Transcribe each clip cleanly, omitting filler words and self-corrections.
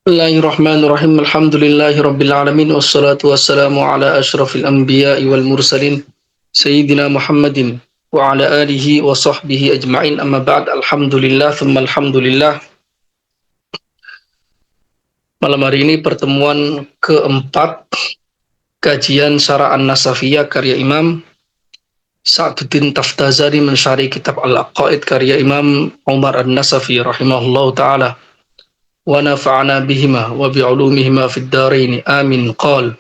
Bismillahirrahmanirrahim. Alhamdulillahirabbil alamin wassalatu wassalamu ala asyrafil anbiya'i wal mursalin sayyidina Muhammadin wa ala alihi wa sahbihi ajma'in. Amma ba'd. Alhamdulillah thumma alhamdulillah. Malam hari ini pertemuan keempat kajian Syarah An-Nasafiyah karya Imam Sa'duddin Taftazani mensyarih kitab Al-Aqaid karya Imam Umar An-Nasafi rahimahullahu taala. Wa nafa'ana bihima wa bi'ulumihima fid dharain. Amin. Qal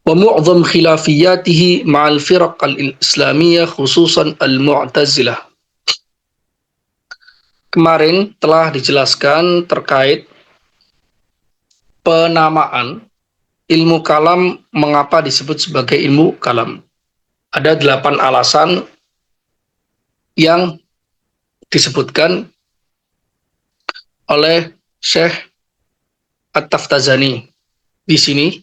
wa mu'dham khilafiyatihi ma'al firaq al-islamiyah khususan al-mu'tazilah. Kemarin telah dijelaskan terkait penamaan ilmu kalam, mengapa disebut sebagai ilmu kalam. Ada 8 alasan yang disebutkan oleh Syekh At-Taftazani di sini,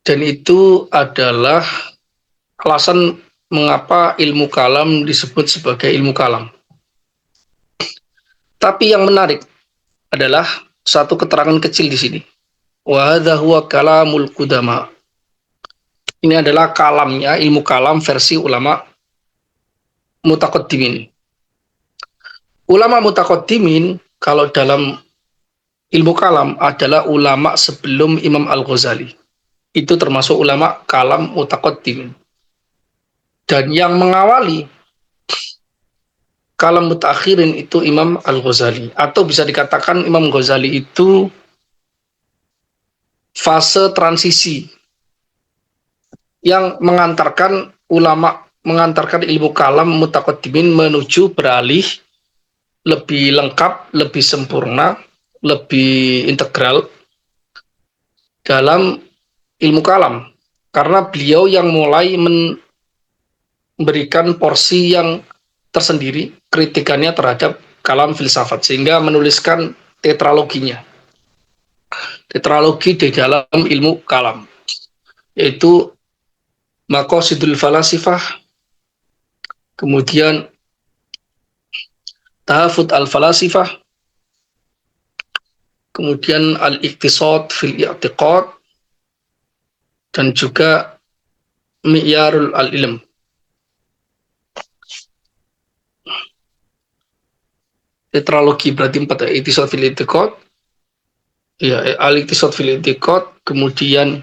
dan itu adalah alasan mengapa ilmu kalam disebut sebagai ilmu kalam. Tapi yang menarik adalah satu keterangan kecil di sini. Wa hadza huwa kalamul qudama. Ini adalah kalamnya, ilmu kalam versi ulama mutaqaddimin. Ulama mutaqaddimin kalau dalam ilmu kalam adalah ulama sebelum Imam Al-Ghazali. Itu termasuk ulama kalam mutaqaddimin. Dan yang mengawali kalam mutakhirin itu Imam Al-Ghazali. Atau bisa dikatakan Imam Ghazali itu fase transisi yang mengantarkan ilmu kalam mutaqaddimin menuju beralih lebih lengkap, lebih sempurna, lebih integral dalam ilmu kalam. Karena beliau yang mulai memberikan porsi yang tersendiri kritikannya terhadap kalam filsafat, sehingga menuliskan tetraloginya. Tetralogi di dalam ilmu kalam, yaitu Maqasidul Falasifah, kemudian Tahafut al-Falasifah, kemudian Al-Iqtisad fil I'tiqad, dan juga Mi'yarul al-Ilm. Tetralogi berarti 4, Iqtisad fil I'tiqad, ya, Al-Iqtisad fil I'tiqad, kemudian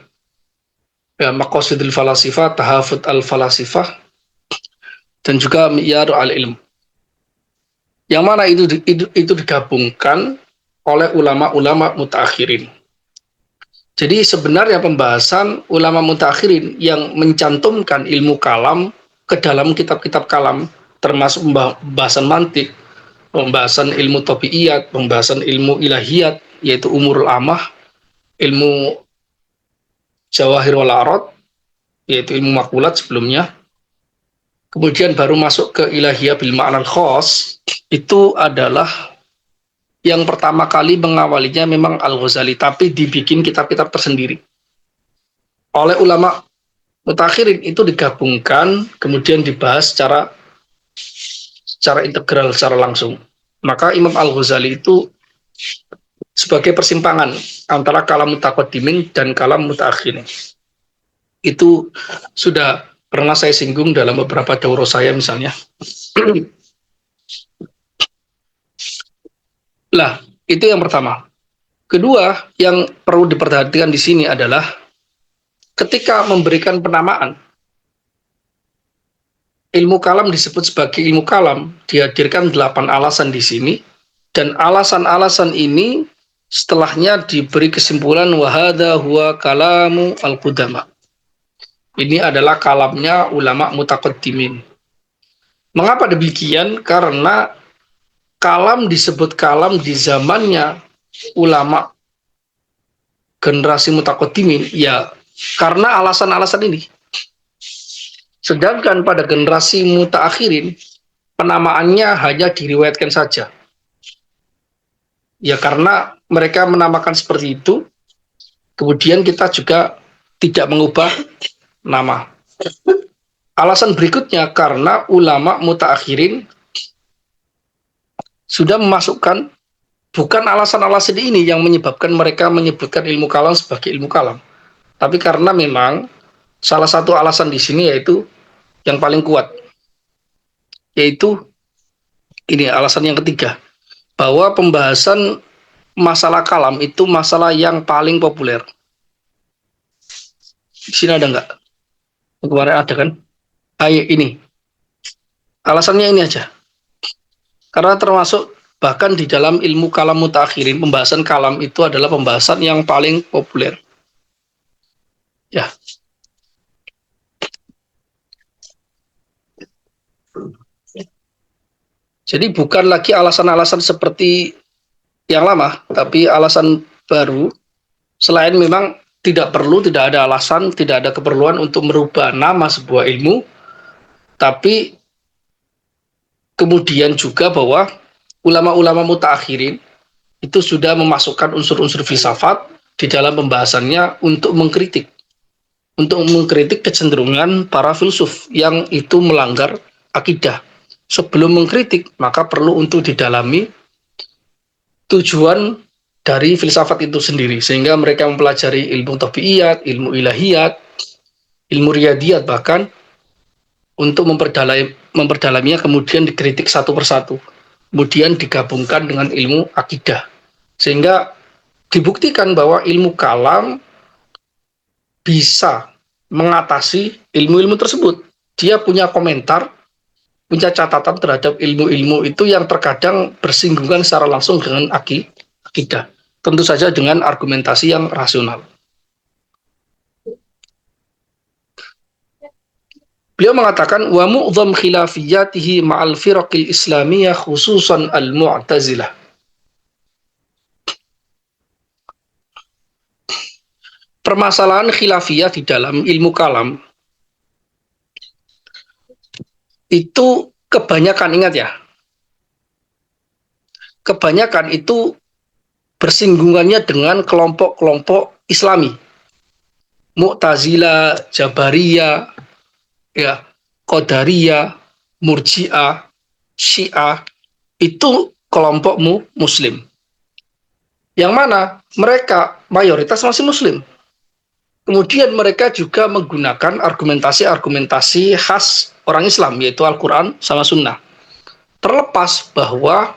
ya, Maqasidul Falasifah, Tahafut al-Falasifah, dan juga Mi'yarul al-Ilm. Yang mana itu digabungkan oleh ulama-ulama mutakhirin. Jadi sebenarnya pembahasan ulama mutakhirin yang mencantumkan ilmu kalam ke dalam kitab-kitab kalam, termasuk pembahasan mantik, pembahasan ilmu tabiiyat, pembahasan ilmu ilahiyat, yaitu umurul amah, ilmu jawahir wal arad, yaitu ilmu makulat sebelumnya, kemudian baru masuk ke ilahiyah bil ma'nal khas. Itu adalah yang pertama kali mengawalinya memang Al-Ghazali, tapi dibikin kitab-kitab tersendiri oleh ulama mutakhirin. Itu digabungkan kemudian dibahas secara integral, secara langsung. Maka Imam Al-Ghazali itu sebagai persimpangan antara kalam mutaqaddimin dan kalam mutakhirin. Itu sudah pernah saya singgung dalam beberapa daurah saya misalnya. Lah, itu yang pertama. Kedua, yang perlu diperhatikan di sini adalah ketika memberikan penamaan, ilmu kalam disebut sebagai ilmu kalam, dihadirkan 8 alasan di sini, dan alasan-alasan ini setelahnya diberi kesimpulan wa hadza huwa kalamu al-qudama. Ini adalah kalamnya ulama mutaqaddimin. Mengapa demikian? Karena kalam disebut kalam di zamannya ulama generasi mutaqaddimin, ya karena alasan-alasan ini. Sedangkan pada generasi mutaakhirin, penamaannya hanya diriwayatkan saja. Ya karena mereka menamakan seperti itu, kemudian kita juga tidak mengubah nama. Alasan berikutnya karena ulama mutaakhirin sudah memasukkan, bukan alasan-alasan ini yang menyebabkan mereka menyebutkan ilmu kalam sebagai ilmu kalam, tapi karena memang salah satu alasan di sini yaitu yang paling kuat, yaitu ini alasan yang ketiga, bahwa pembahasan masalah kalam itu masalah yang paling populer. Di sini ada nggak? Kemarin ada kan? Ayo ini. Alasannya ini aja. Karena termasuk bahkan di dalam ilmu kalam mutakhirin, pembahasan kalam itu adalah pembahasan yang paling populer. Ya. Jadi bukan lagi alasan-alasan seperti yang lama, tapi alasan baru. Selain memang tidak perlu, tidak ada alasan, tidak ada keperluan untuk merubah nama sebuah ilmu, tapi kemudian juga bahwa ulama-ulama mutakhirin itu sudah memasukkan unsur-unsur filsafat di dalam pembahasannya untuk mengkritik kecenderungan para filsuf yang itu melanggar akidah. Sebelum mengkritik, maka perlu untuk didalami tujuan dari filsafat itu sendiri, sehingga mereka mempelajari ilmu tabiiyat, ilmu ilahiyat, ilmu riyadiyat, bahkan untuk memperdalaminya, kemudian dikritik satu persatu, kemudian digabungkan dengan ilmu akidah, sehingga dibuktikan bahwa ilmu kalam bisa mengatasi ilmu-ilmu tersebut. Dia punya komentar, punya catatan terhadap ilmu-ilmu itu yang terkadang bersinggungan secara langsung dengan akidah. Tentu saja dengan argumentasi yang rasional. Beliau mengatakan wa mu'dham khilafiyatihi ma'al firaqil islamiyah khususan al-mu'tazilah. Permasalahan khilafiyah di dalam ilmu kalam itu kebanyakan, ingat ya, kebanyakan itu bersinggungannya dengan kelompok-kelompok Islami, Mu'tazilah, Jabariyah, ya, Qadariyah, Murji'ah, Syiah, itu kelompokmu Muslim. Yang mana mereka mayoritas masih Muslim. Kemudian mereka juga menggunakan argumentasi-argumentasi khas orang Islam, yaitu Al-Quran sama Sunnah. Terlepas bahwa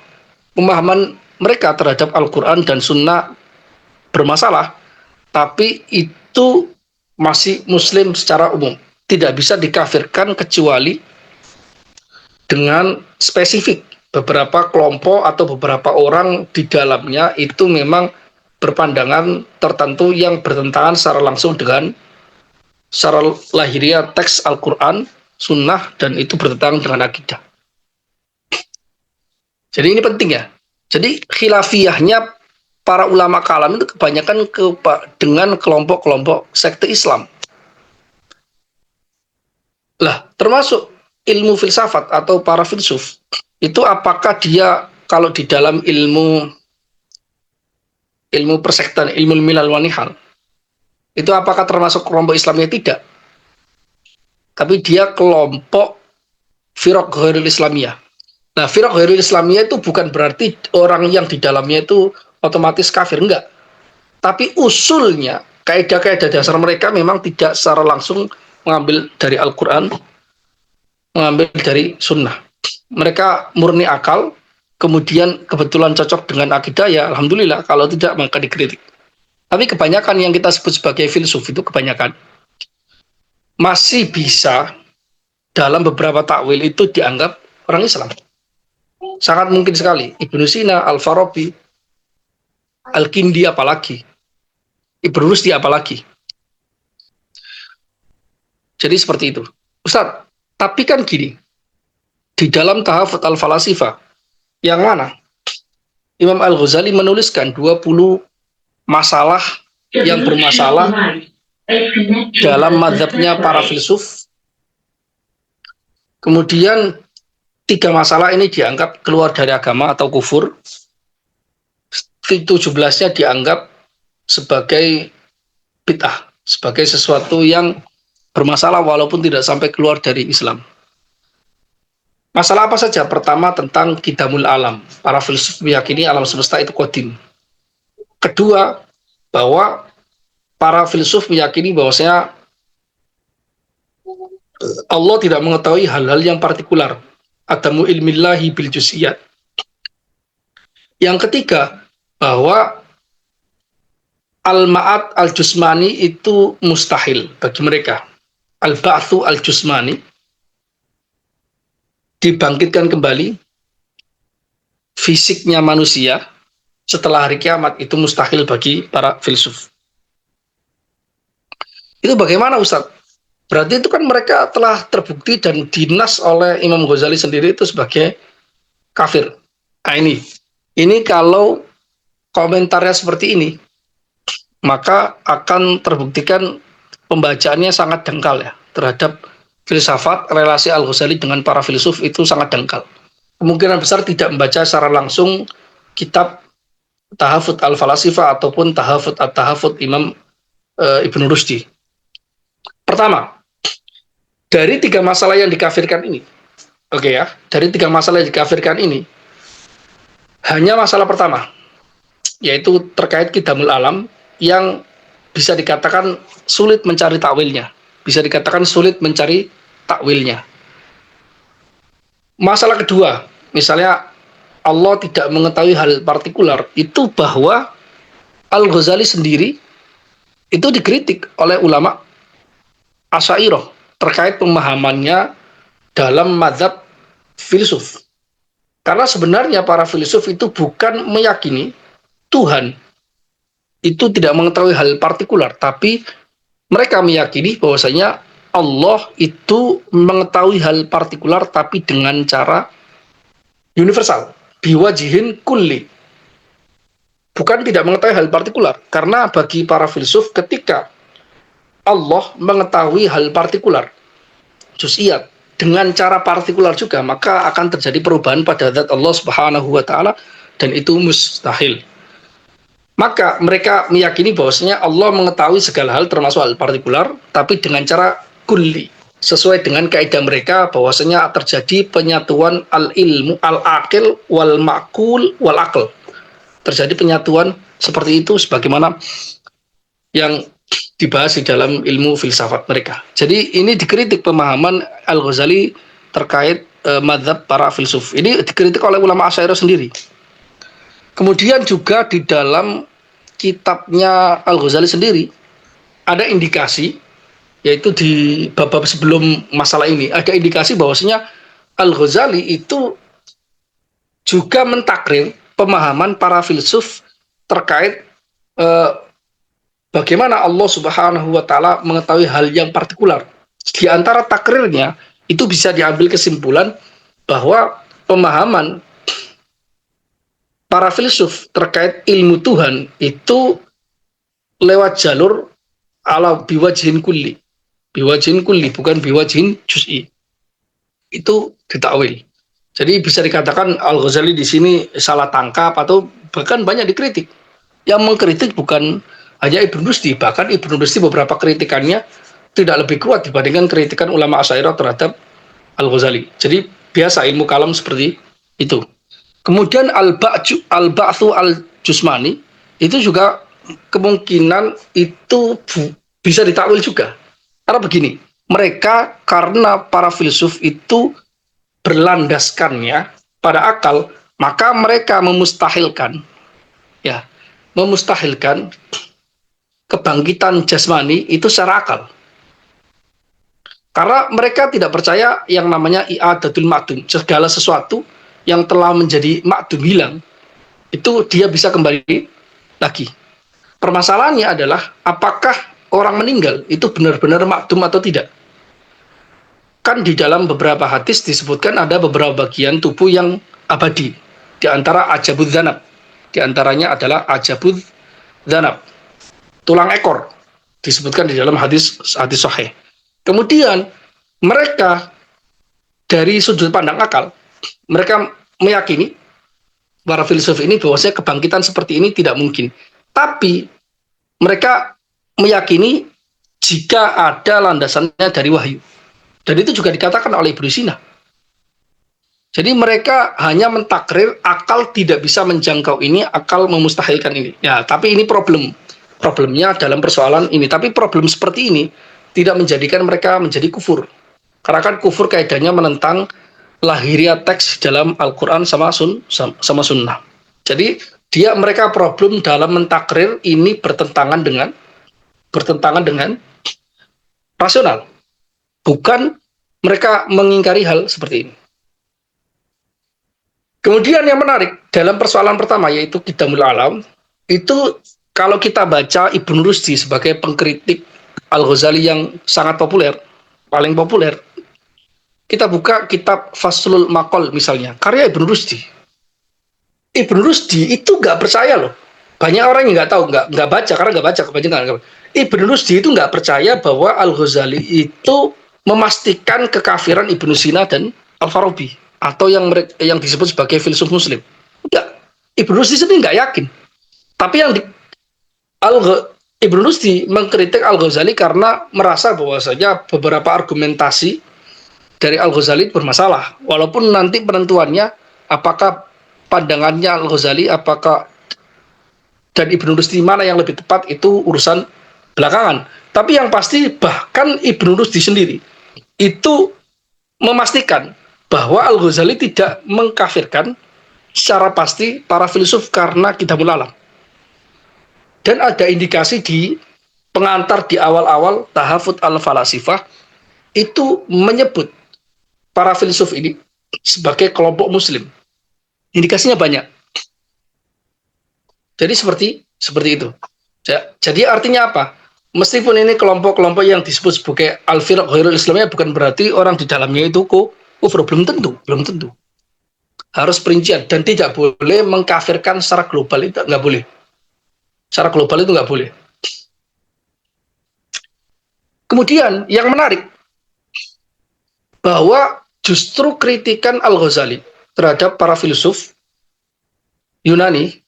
pemahaman mereka terhadap Al-Quran dan Sunnah bermasalah, tapi itu masih Muslim secara umum. Tidak bisa dikafirkan kecuali dengan spesifik. Beberapa kelompok atau beberapa orang di dalamnya itu memang berpandangan tertentu yang bertentangan secara langsung dengan secara lahiriah teks Al-Quran, Sunnah, dan itu bertentangan dengan akidah. Jadi ini penting ya. Jadi khilafiyahnya para ulama kalam itu kebanyakan dengan kelompok-kelompok sekte Islam. Lah, termasuk ilmu filsafat atau para filsuf, itu apakah dia kalau di dalam ilmu persektan, ilmu milal wa nihal, itu apakah termasuk kelompok Islamnya? Tidak. Tapi dia kelompok firaq ghairul islamiyah. Nah, firaq ghairul islamiyah itu bukan berarti orang yang di dalamnya itu otomatis kafir, enggak. Tapi usulnya, kaidah-kaidah dasar mereka memang tidak secara langsung mengambil dari Al-Quran, mengambil dari Sunnah. Mereka murni akal, kemudian kebetulan cocok dengan akidah, ya alhamdulillah. Kalau tidak, maka dikritik. Tapi kebanyakan yang kita sebut sebagai filsuf itu kebanyakan masih bisa dalam beberapa takwil itu dianggap orang Islam. Sangat mungkin sekali. Ibnu Sina, Al-Farabi, Al-Kindi apalagi, Ibnu Rusdi apalagi. Jadi seperti itu. Ustaz, tapi kan gini, di dalam Tahafut Al-Falasifah, yang mana Imam Al-Ghazali menuliskan 20 masalah yang bermasalah dalam mazhabnya para filsuf. Kemudian 3 masalah ini dianggap keluar dari agama atau kufur. 17-nya dianggap sebagai bid'ah, sebagai sesuatu yang bermasalah walaupun tidak sampai keluar dari Islam. Masalah apa saja? Pertama tentang kidamul alam. Para filsuf meyakini alam semesta itu kodim. Kedua, bahwa para filsuf meyakini bahwasanya Allah tidak mengetahui hal-hal yang partikular. Adamu ilmillahi bil juz'iyat. Yang ketiga, bahwa al-ma'at al-jusmani itu mustahil bagi mereka. Al-ba'thu al-jusmani, dibangkitkan kembali fisiknya manusia setelah hari kiamat, itu mustahil bagi para filsuf. Itu bagaimana Ustadz? Berarti itu kan mereka telah terbukti dan dinas oleh Imam Ghazali sendiri itu sebagai kafir. Nah ini kalau komentarnya seperti ini, maka akan terbuktikan pembacaannya sangat dangkal ya terhadap filsafat. Relasi Al-Ghazali dengan para filsuf itu sangat dangkal. Kemungkinan besar tidak membaca secara langsung kitab Tahafut al-Falasifah ataupun Tahafut at-Tahafut Imam Ibnu Rushdi. Pertama, dari tiga masalah yang dikafirkan ini, dari tiga masalah yang dikafirkan ini, hanya masalah pertama, yaitu terkait kidamul alam, yang bisa dikatakan sulit mencari takwilnya. Masalah kedua, misalnya Allah tidak mengetahui hal partikular, itu bahwa Al-Ghazali sendiri itu dikritik oleh ulama Asy'ariyah terkait pemahamannya dalam mazhab filsuf. Karena sebenarnya para filsuf itu bukan meyakini Tuhan itu tidak mengetahui hal partikular, tapi mereka meyakini bahwasanya Allah itu mengetahui hal partikular tapi dengan cara universal, biwajihin kulli. Bukan tidak mengetahui hal partikular, karena bagi para filsuf ketika Allah mengetahui hal partikular, juz'iyat, dengan cara partikular juga, maka akan terjadi perubahan pada zat Allah Subhanahu wa taala dan itu mustahil. Maka mereka meyakini bahwasanya Allah mengetahui segala hal termasuk hal partikular tapi dengan cara kulli, sesuai dengan kaidah mereka bahwasanya terjadi penyatuan al-ilmu al-aqil wal ma'qul wal aql. Terjadi penyatuan seperti itu sebagaimana yang dibahas di dalam ilmu filsafat mereka. Jadi ini dikritik pemahaman Al-Ghazali terkait mazhab para filsuf. Ini dikritik oleh ulama Asy'ariyah sendiri. Kemudian juga di dalam kitabnya Al-Ghazali sendiri ada indikasi, yaitu di bab-bab sebelum masalah ini ada indikasi bahwasanya Al-Ghazali itu juga mentakrir pemahaman para filsuf terkait bagaimana Allah Subhanahu wa taala mengetahui hal yang partikular. Di antara takrirnya itu bisa diambil kesimpulan bahwa pemahaman para filsuf terkait ilmu Tuhan itu lewat jalur ala biwajhin kulli. Biwajhin kulli, bukan biwajhin juz'i. Itu ditakwil. Jadi bisa dikatakan Al-Ghazali di sini salah tangkap atau bahkan banyak dikritik. Yang mengkritik bukan hanya Ibnu Rushdi, bahkan Ibnu Rushdi beberapa kritikannya tidak lebih kuat dibandingkan kritikan ulama Asy'ariyah terhadap Al-Ghazali. Jadi biasa ilmu kalam seperti itu. Kemudian al-ba'tsu al-jusmani itu juga kemungkinan itu bisa ditakwil juga. Karena begini, mereka karena para filsuf itu berlandaskannya pada akal, maka mereka memustahilkan kebangkitan jasmani itu secara akal. Karena mereka tidak percaya yang namanya i'adatul ma'dum, segala sesuatu yang telah menjadi ma'dum hilang, itu dia bisa kembali lagi. Permasalahannya adalah apakah orang meninggal itu benar-benar ma'dum atau tidak. Kan di dalam beberapa hadis disebutkan ada beberapa bagian tubuh yang abadi. Di antara ajabud dzanab. Di antaranya adalah ajabud dzanab. Tulang ekor. Disebutkan di dalam hadis sahih. Kemudian mereka dari sudut pandang akal, mereka meyakini para filsuf ini bahwasanya kebangkitan seperti ini tidak mungkin. Tapi mereka meyakini jika ada landasannya dari wahyu. Dan itu juga dikatakan oleh Ibnu Sina. Jadi mereka hanya mentakrir akal tidak bisa menjangkau ini, akal memustahilkan ini. Ya, tapi ini problemnya dalam persoalan ini. Tapi problem seperti ini tidak menjadikan mereka menjadi kufur. Karena kan kufur kaidahnya menentang lahiriah teks dalam Al-Quran sama Sunnah. Jadi mereka problem dalam mentakrir ini bertentangan dengan rasional. Bukan mereka mengingkari hal seperti ini. Kemudian yang menarik dalam persoalan pertama yaitu Qidamul Alam, itu kalau kita baca Ibnu Rusdi sebagai pengkritik Al-Ghazali yang sangat populer, paling populer, kita buka kitab Faslul Maqal misalnya, karya Ibnu Rusdi. Ibnu Rusdi itu nggak percaya loh. Banyak orang yang nggak tahu, nggak baca karena nggak baca kebanyakan. Ibnu Rusdi itu nggak percaya bahwa Al-Ghazali itu memastikan kekafiran Ibnu Sina dan Al-Farabi atau yang disebut sebagai filsuf Muslim. Enggak. Ibnu Rusdi sendiri nggak yakin. Tapi Ibnu Rusdi mengkritik Al-Ghazali karena merasa bahwasanya beberapa argumentasi dari Al-Ghazali bermasalah. Walaupun nanti penentuannya apakah pandangannya Al-Ghazali dan Ibnu Rusdi mana yang lebih tepat itu urusan belakangan. Tapi yang pasti bahkan Ibnu Rusdi sendiri itu memastikan bahwa Al-Ghazali tidak mengkafirkan secara pasti para filsuf karena Qidamul Alam. Dan ada indikasi di pengantar di awal-awal Tahafut al-Falasifah itu menyebut para filsuf ini sebagai kelompok Muslim. Indikasinya banyak. Jadi seperti itu. Jadi artinya apa? Meskipun ini kelompok-kelompok yang disebut sebagai al-firaq ghairul islamiyah bukan berarti orang di dalamnya itu kufur, belum tentu. Harus perincian dan tidak boleh mengkafirkan secara global, itu nggak boleh. Secara global itu nggak boleh. Kemudian yang menarik bahwa justru kritikan Al-Ghazali terhadap para filsuf Yunani,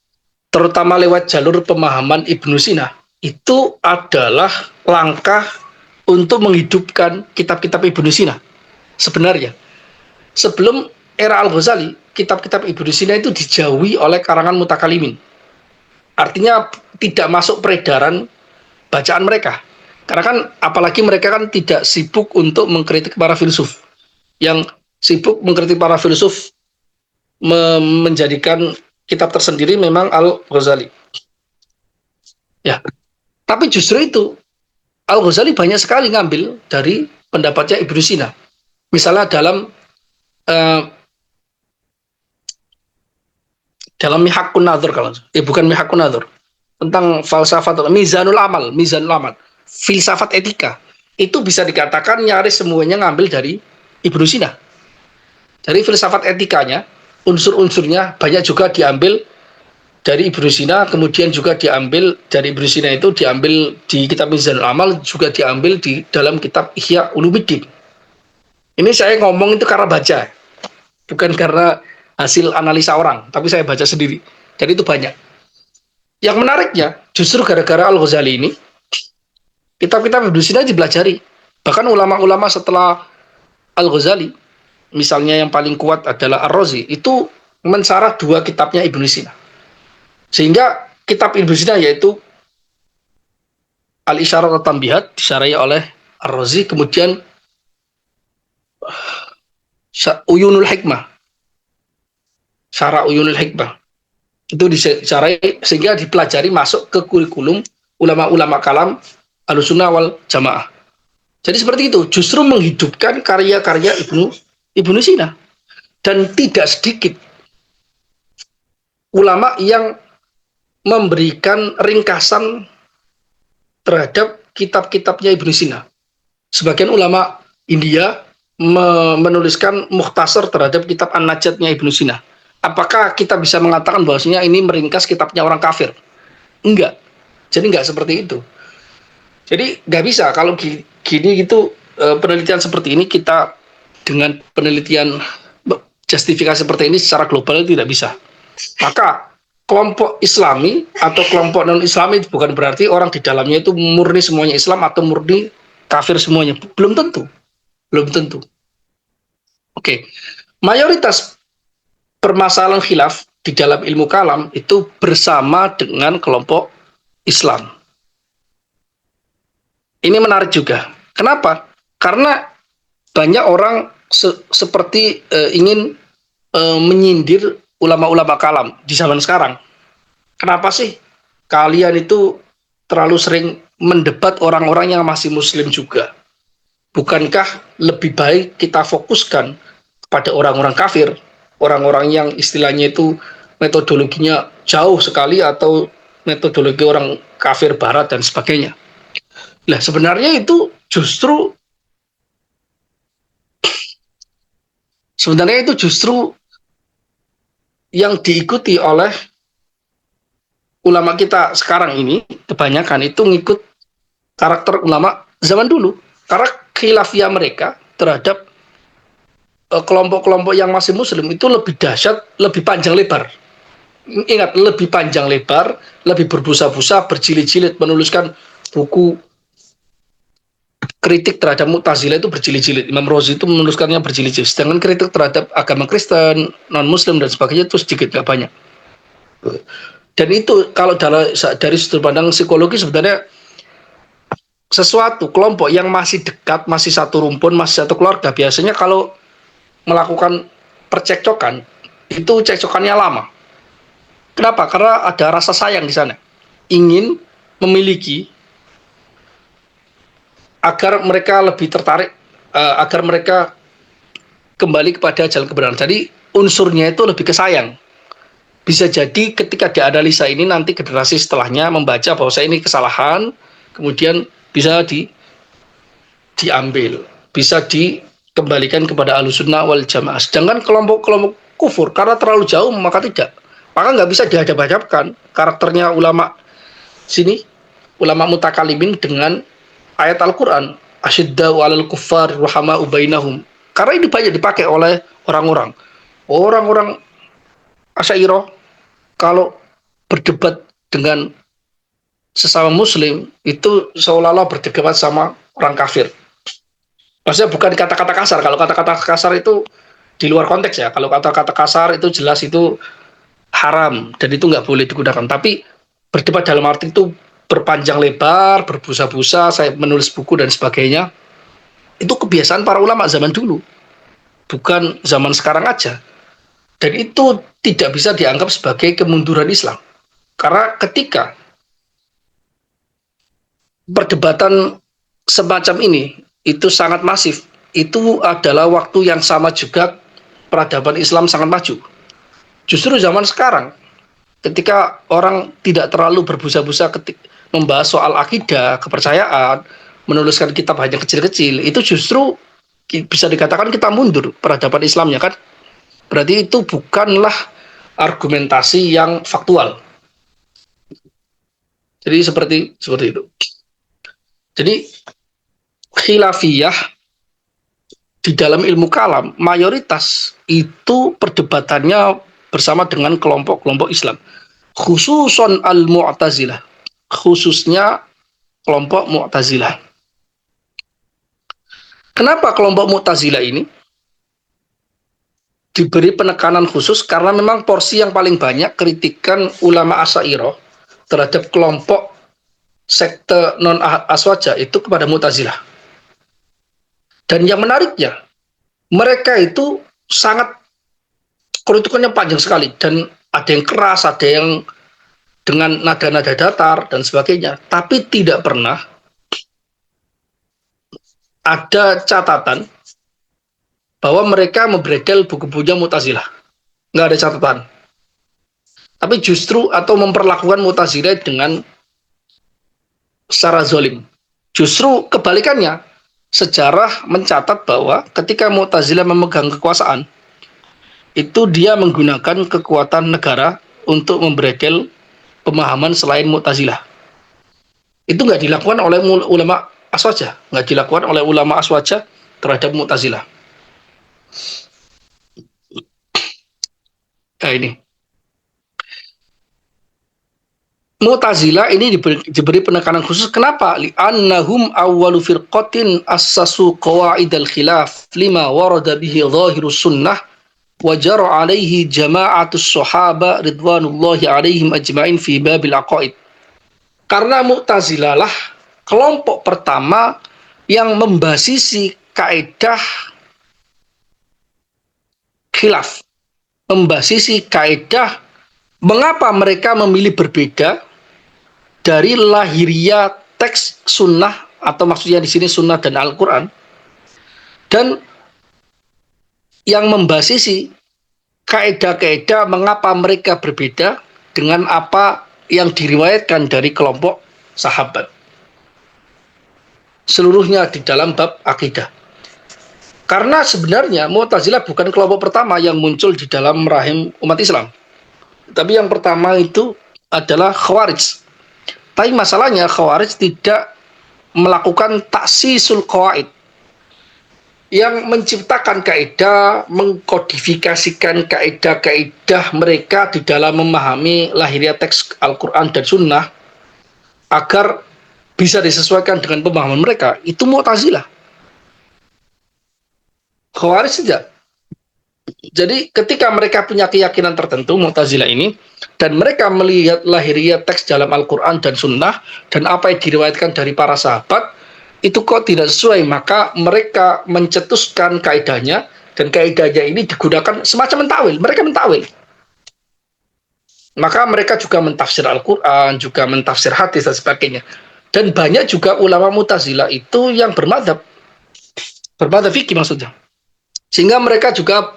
terutama lewat jalur pemahaman Ibnu Sina, itu adalah langkah untuk menghidupkan kitab-kitab Ibnu Sina. Sebenarnya sebelum era Al-Ghazali, kitab-kitab Ibnu Sina itu dijauhi oleh karangan mutakalimin. Artinya tidak masuk peredaran bacaan mereka. Karena kan apalagi mereka kan tidak sibuk untuk mengkritik para filsuf. Yang sibuk mengkritik para filsuf menjadikan kitab tersendiri memang Al-Ghazali. Ya. Tapi justru itu Al-Ghazali banyak sekali ngambil dari pendapatnya Ibnu Sina. Misalnya dalam Mihakun Nadhr bukan Mihakun Nadhr, tentang falsafat Mizanul Amal, filsafat etika. Itu bisa dikatakan nyaris semuanya ngambil dari Ibnu Sina. Dari filsafat etikanya, unsur-unsurnya banyak juga diambil dari Ibnu Sina, kemudian juga diambil dari Ibnu Sina itu diambil di kitab Mizanul Amal, juga diambil di dalam kitab Ihya Ulumuddin. Ini saya ngomong itu karena baca, bukan karena hasil analisa orang, tapi saya baca sendiri. Dan itu banyak. Yang menariknya, justru gara-gara Al-Ghazali ini, kitab-kitab Ibnu Sina dipelajari. Bahkan ulama-ulama setelah Al-Ghazali, misalnya yang paling kuat adalah Ar-Razi, itu mensarah dua kitabnya Ibnu Sina. Sehingga kitab Ibnu Sina yaitu Al-Isyarat At-Tanbihat disyarahi oleh Ar-Razi, kemudian Uyunul Hikmah, Syarah Uyunul Hikmah, itu disyarahi sehingga dipelajari masuk ke kurikulum ulama-ulama kalam Ahlussunnah wal Jamaah. Jadi seperti itu, justru menghidupkan karya-karya Ibnu Sina. Dan tidak sedikit ulama yang memberikan ringkasan terhadap kitab-kitabnya Ibnu Sina. Sebagian ulama India menuliskan mukhtasar terhadap kitab An-Najatnya Ibnu Sina. Apakah kita bisa mengatakan bahwasanya ini meringkas kitabnya orang kafir? Enggak. Jadi enggak seperti itu. Jadi nggak bisa kalau gini gitu, penelitian seperti ini kita dengan penelitian justifikasi seperti ini secara global tidak bisa. Maka kelompok Islami atau kelompok non Islami bukan berarti orang di dalamnya itu murni semuanya Islam atau murni kafir semuanya. Belum tentu. Oke. mayoritas permasalahan khilaf di dalam ilmu kalam itu bersama dengan kelompok Islam. Ini menarik juga. Kenapa? Karena banyak orang seperti ingin menyindir ulama-ulama kalam di zaman sekarang. Kenapa sih kalian itu terlalu sering mendebat orang-orang yang masih muslim juga? Bukankah lebih baik kita fokuskan pada orang-orang kafir, orang-orang yang istilahnya itu metodologinya jauh sekali atau metodologi orang kafir barat dan sebagainya. Nah, sebenarnya itu justru yang diikuti oleh ulama kita sekarang ini kebanyakan itu ngikut karakter ulama zaman dulu. Karena khilafiyah mereka terhadap kelompok-kelompok yang masih muslim itu lebih dahsyat, lebih panjang lebar. Ingat, lebih panjang lebar, lebih berbusa-busa, berjilid-jilid, menuliskan buku kritik terhadap Mu'tazilah itu berjilid-jilid. Imam Razi itu menuliskannya berjilid-jilid. Sedangkan kritik terhadap agama Kristen, non-muslim dan sebagainya itu sedikit, gak banyak. Dan itu kalau dari sudut pandang psikologi sebenarnya sesuatu kelompok yang masih dekat, masih satu rumpun, masih satu keluarga, biasanya kalau melakukan percekcokan, itu cekcokannya lama. Kenapa? Karena ada rasa sayang di sana. Ingin memiliki agar mereka lebih tertarik, agar mereka kembali kepada jalan kebenaran. Jadi unsurnya itu lebih ke sayang. Bisa jadi ketika dianalisa ini nanti generasi setelahnya membaca bahwa ini kesalahan, kemudian bisa diambil, bisa dikembalikan kepada Ahlussunnah wal Jamaah. Sedangkan kelompok-kelompok kufur karena terlalu jauh maka tidak. Maka nggak bisa dihadap-hadapkan karakternya ulama sini, ulama mutakalimin dengan ayat Al-Quran. Asyiddau 'alal kuffar rahama'u bainahum. Karena ini banyak dipakai oleh orang-orang Asy'ariyah kalau berdebat dengan sesama muslim itu seolah-olah berdebat sama orang kafir. Maksudnya bukan kata-kata kasar. Kalau kata-kata kasar itu di luar konteks ya. Kalau kata-kata kasar itu jelas itu haram dan itu nggak boleh digunakan. Tapi berdebat dalam arti itu berpanjang lebar, berbusa-busa, saya menulis buku dan sebagainya. Itu kebiasaan para ulama zaman dulu. Bukan zaman sekarang aja. Dan itu tidak bisa dianggap sebagai kemunduran Islam. Karena ketika perdebatan semacam ini itu sangat masif, itu adalah waktu yang sama juga peradaban Islam sangat maju. Justru zaman sekarang, ketika orang tidak terlalu berbusa-busa membahas soal akidah, kepercayaan, menuliskan kitab hanya kecil-kecil, itu justru bisa dikatakan kita mundur peradaban Islamnya kan. Berarti itu bukanlah argumentasi yang faktual. Jadi seperti itu. Jadi khilafiyah di dalam ilmu kalam mayoritas itu perdebatannya bersama dengan kelompok-kelompok Islam, khususon al-Mu'tazilah, khususnya kelompok Mu'tazilah. Kenapa kelompok Mu'tazilah ini diberi penekanan khusus? Karena memang porsi yang paling banyak kritikan ulama Asy'ariyah terhadap kelompok sekte non-Aswaja itu kepada Mu'tazilah. Dan yang menariknya, mereka itu sangat kritikannya panjang sekali dan ada yang keras, ada yang dengan nada-nada datar dan sebagainya, tapi tidak pernah ada catatan bahwa mereka membredel buku-bukunya Mu'tazilah. Nggak ada catatan. Tapi justru atau memperlakukan Mu'tazilah dengan secara zalim. Justru kebalikannya, sejarah mencatat bahwa ketika Mu'tazilah memegang kekuasaan, itu dia menggunakan kekuatan negara untuk membredel pemahaman selain Mu'tazilah. Itu nggak dilakukan oleh ulama Aswaja, nggak dilakukan oleh ulama Aswaja terhadap Mu'tazilah. Nah ini, Mu'tazilah ini diberi penekanan khusus. Kenapa? Li'annahum awwalu firqatin assasu qawaidal khilaf lima warada bihi dhahirus sunnah wajar alaihi jama'atus sahaba ridwanullahi alaihim ajma'in fi babil aqaid. Karena Mu'tazilah lah kelompok pertama yang membasisi kaidah khilaf, membasisi kaidah mengapa mereka memilih berbeda dari lahiriah teks sunnah, atau maksudnya di sini sunnah dan Al-Quran, dan yang membasisi kaidah-kaidah mengapa mereka berbeda dengan apa yang diriwayatkan dari kelompok sahabat. Seluruhnya di dalam bab akidah. Karena sebenarnya Mu'tazilah bukan kelompok pertama yang muncul di dalam rahim umat Islam. Tapi yang pertama itu adalah Khawarij. Tapi masalahnya Khawarij tidak melakukan taksisul qawaid, yang menciptakan kaidah, mengkodifikasikan kaidah-kaidah mereka di dalam memahami lahiriah teks Al-Quran dan Sunnah agar bisa disesuaikan dengan pemahaman mereka. Itu Mu'tazilah. Khawarij saja. Jadi ketika mereka punya keyakinan tertentu, Mu'tazilah ini, dan mereka melihat lahiriah teks dalam Al-Quran dan Sunnah dan apa yang diriwayatkan dari para sahabat, itu kok tidak sesuai, maka mereka mencetuskan kaidahnya, dan kaidahnya ini digunakan semacam mentakwil. Mereka mentakwil. Maka mereka juga mentafsir Al-Quran, juga mentafsir hadis dan sebagainya. Dan banyak juga ulama Mu'tazilah itu yang bermadzhab fikih maksudnya. Sehingga mereka juga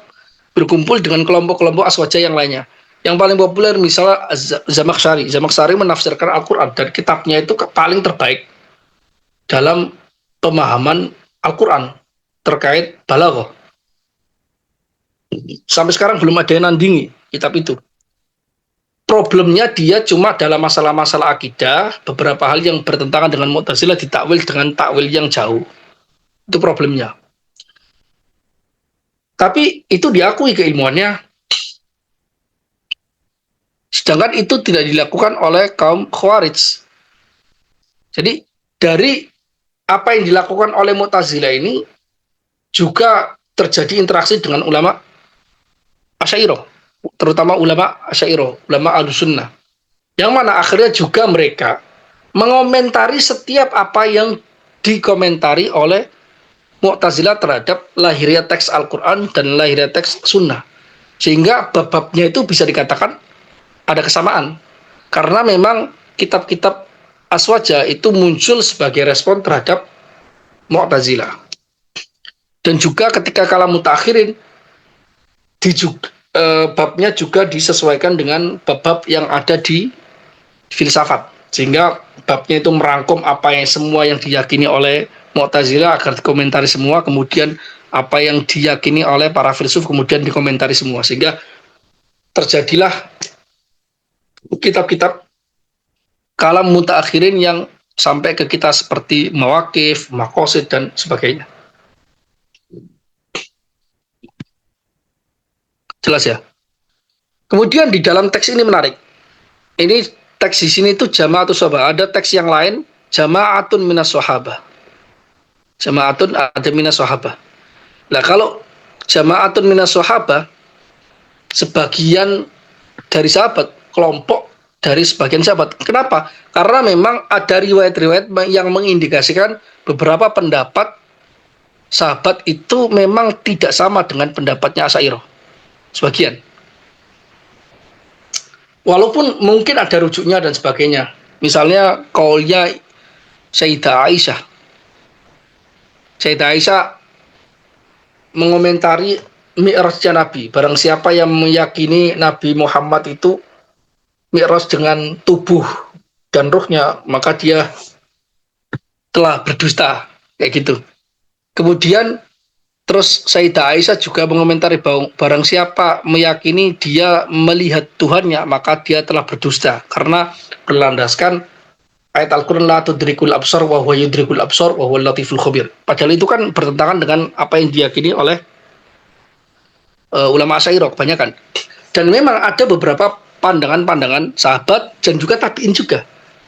berkumpul dengan kelompok-kelompok aswaja yang lainnya. Yang paling populer misalnya Zamakhsyari. Zamakhsyari menafsirkan Al-Quran, dan kitabnya itu paling terbaik dalam pemahaman Al-Quran terkait balaghah. Sampai sekarang belum ada yang nandingi kitab itu. Problemnya dia cuma dalam masalah-masalah akidah, beberapa hal yang bertentangan dengan Mu'tazilah ditakwil dengan takwil yang jauh. Itu problemnya. Tapi itu diakui keilmuannya. Sedangkan itu tidak dilakukan oleh kaum Khawarij. Jadi dari apa yang dilakukan oleh Mu'tazilah ini juga terjadi interaksi dengan ulama Asy'ariyah, terutama ulama Asy'ariyah, ulama Ahlussunnah, yang mana akhirnya juga mereka mengomentari setiap apa yang dikomentari oleh Mu'tazilah terhadap lahiriah teks Al-Quran dan lahiriah teks Sunnah, sehingga bab-babnya itu bisa dikatakan ada kesamaan, karena memang kitab-kitab aswaja itu muncul sebagai respon terhadap Mu'tazilah. Dan juga ketika kalam mutakhirin babnya juga disesuaikan dengan bab-bab yang ada di filsafat, sehingga babnya itu merangkum apa yang semua yang diyakini oleh Mu'tazilah agar dikomentari semua, kemudian apa yang diyakini oleh para filsuf kemudian dikomentari semua, sehingga terjadilah kitab-kitab kalam mutakhirin yang sampai ke kita seperti Mawaqif, Maqasid dan sebagainya. Jelas ya? Kemudian di dalam teks ini menarik. Ini teks di sini itu jama'atus sahabah. Ada teks yang lain, jama'atun minas sahabah. Jama'atun ada minas sahabah. Nah, kalau jama'atun minas sahabah, sebagian dari sahabat, kelompok dari sebagian sahabat. Kenapa? Karena memang ada riwayat-riwayat yang mengindikasikan beberapa pendapat sahabat itu memang tidak sama dengan pendapatnya Asy'ariyah. Sebagian. Walaupun mungkin ada rujuknya dan sebagainya. Misalnya qaulnya Sayyidah Aisyah. Sayyidah Aisyah mengomentari Mi'rajnya Nabi. Barang siapa yang meyakini Nabi Muhammad itu Mi'raj dengan tubuh dan ruhnya, maka dia telah berdusta, kayak gitu. Kemudian terus Sayyidah Aisyah juga mengomentari bahwa barang siapa meyakini dia melihat Tuhannya, maka dia telah berdusta, karena berlandaskan ayat Al-Quran la tudrikul absar wa huwa yudrikul absar wa huwal latiful khabir. Padahal itu kan bertentangan dengan apa yang diyakini oleh ulama Asy'ariyah kebanyakan. Dan memang ada beberapa pandangan-pandangan sahabat dan juga tabi'in juga.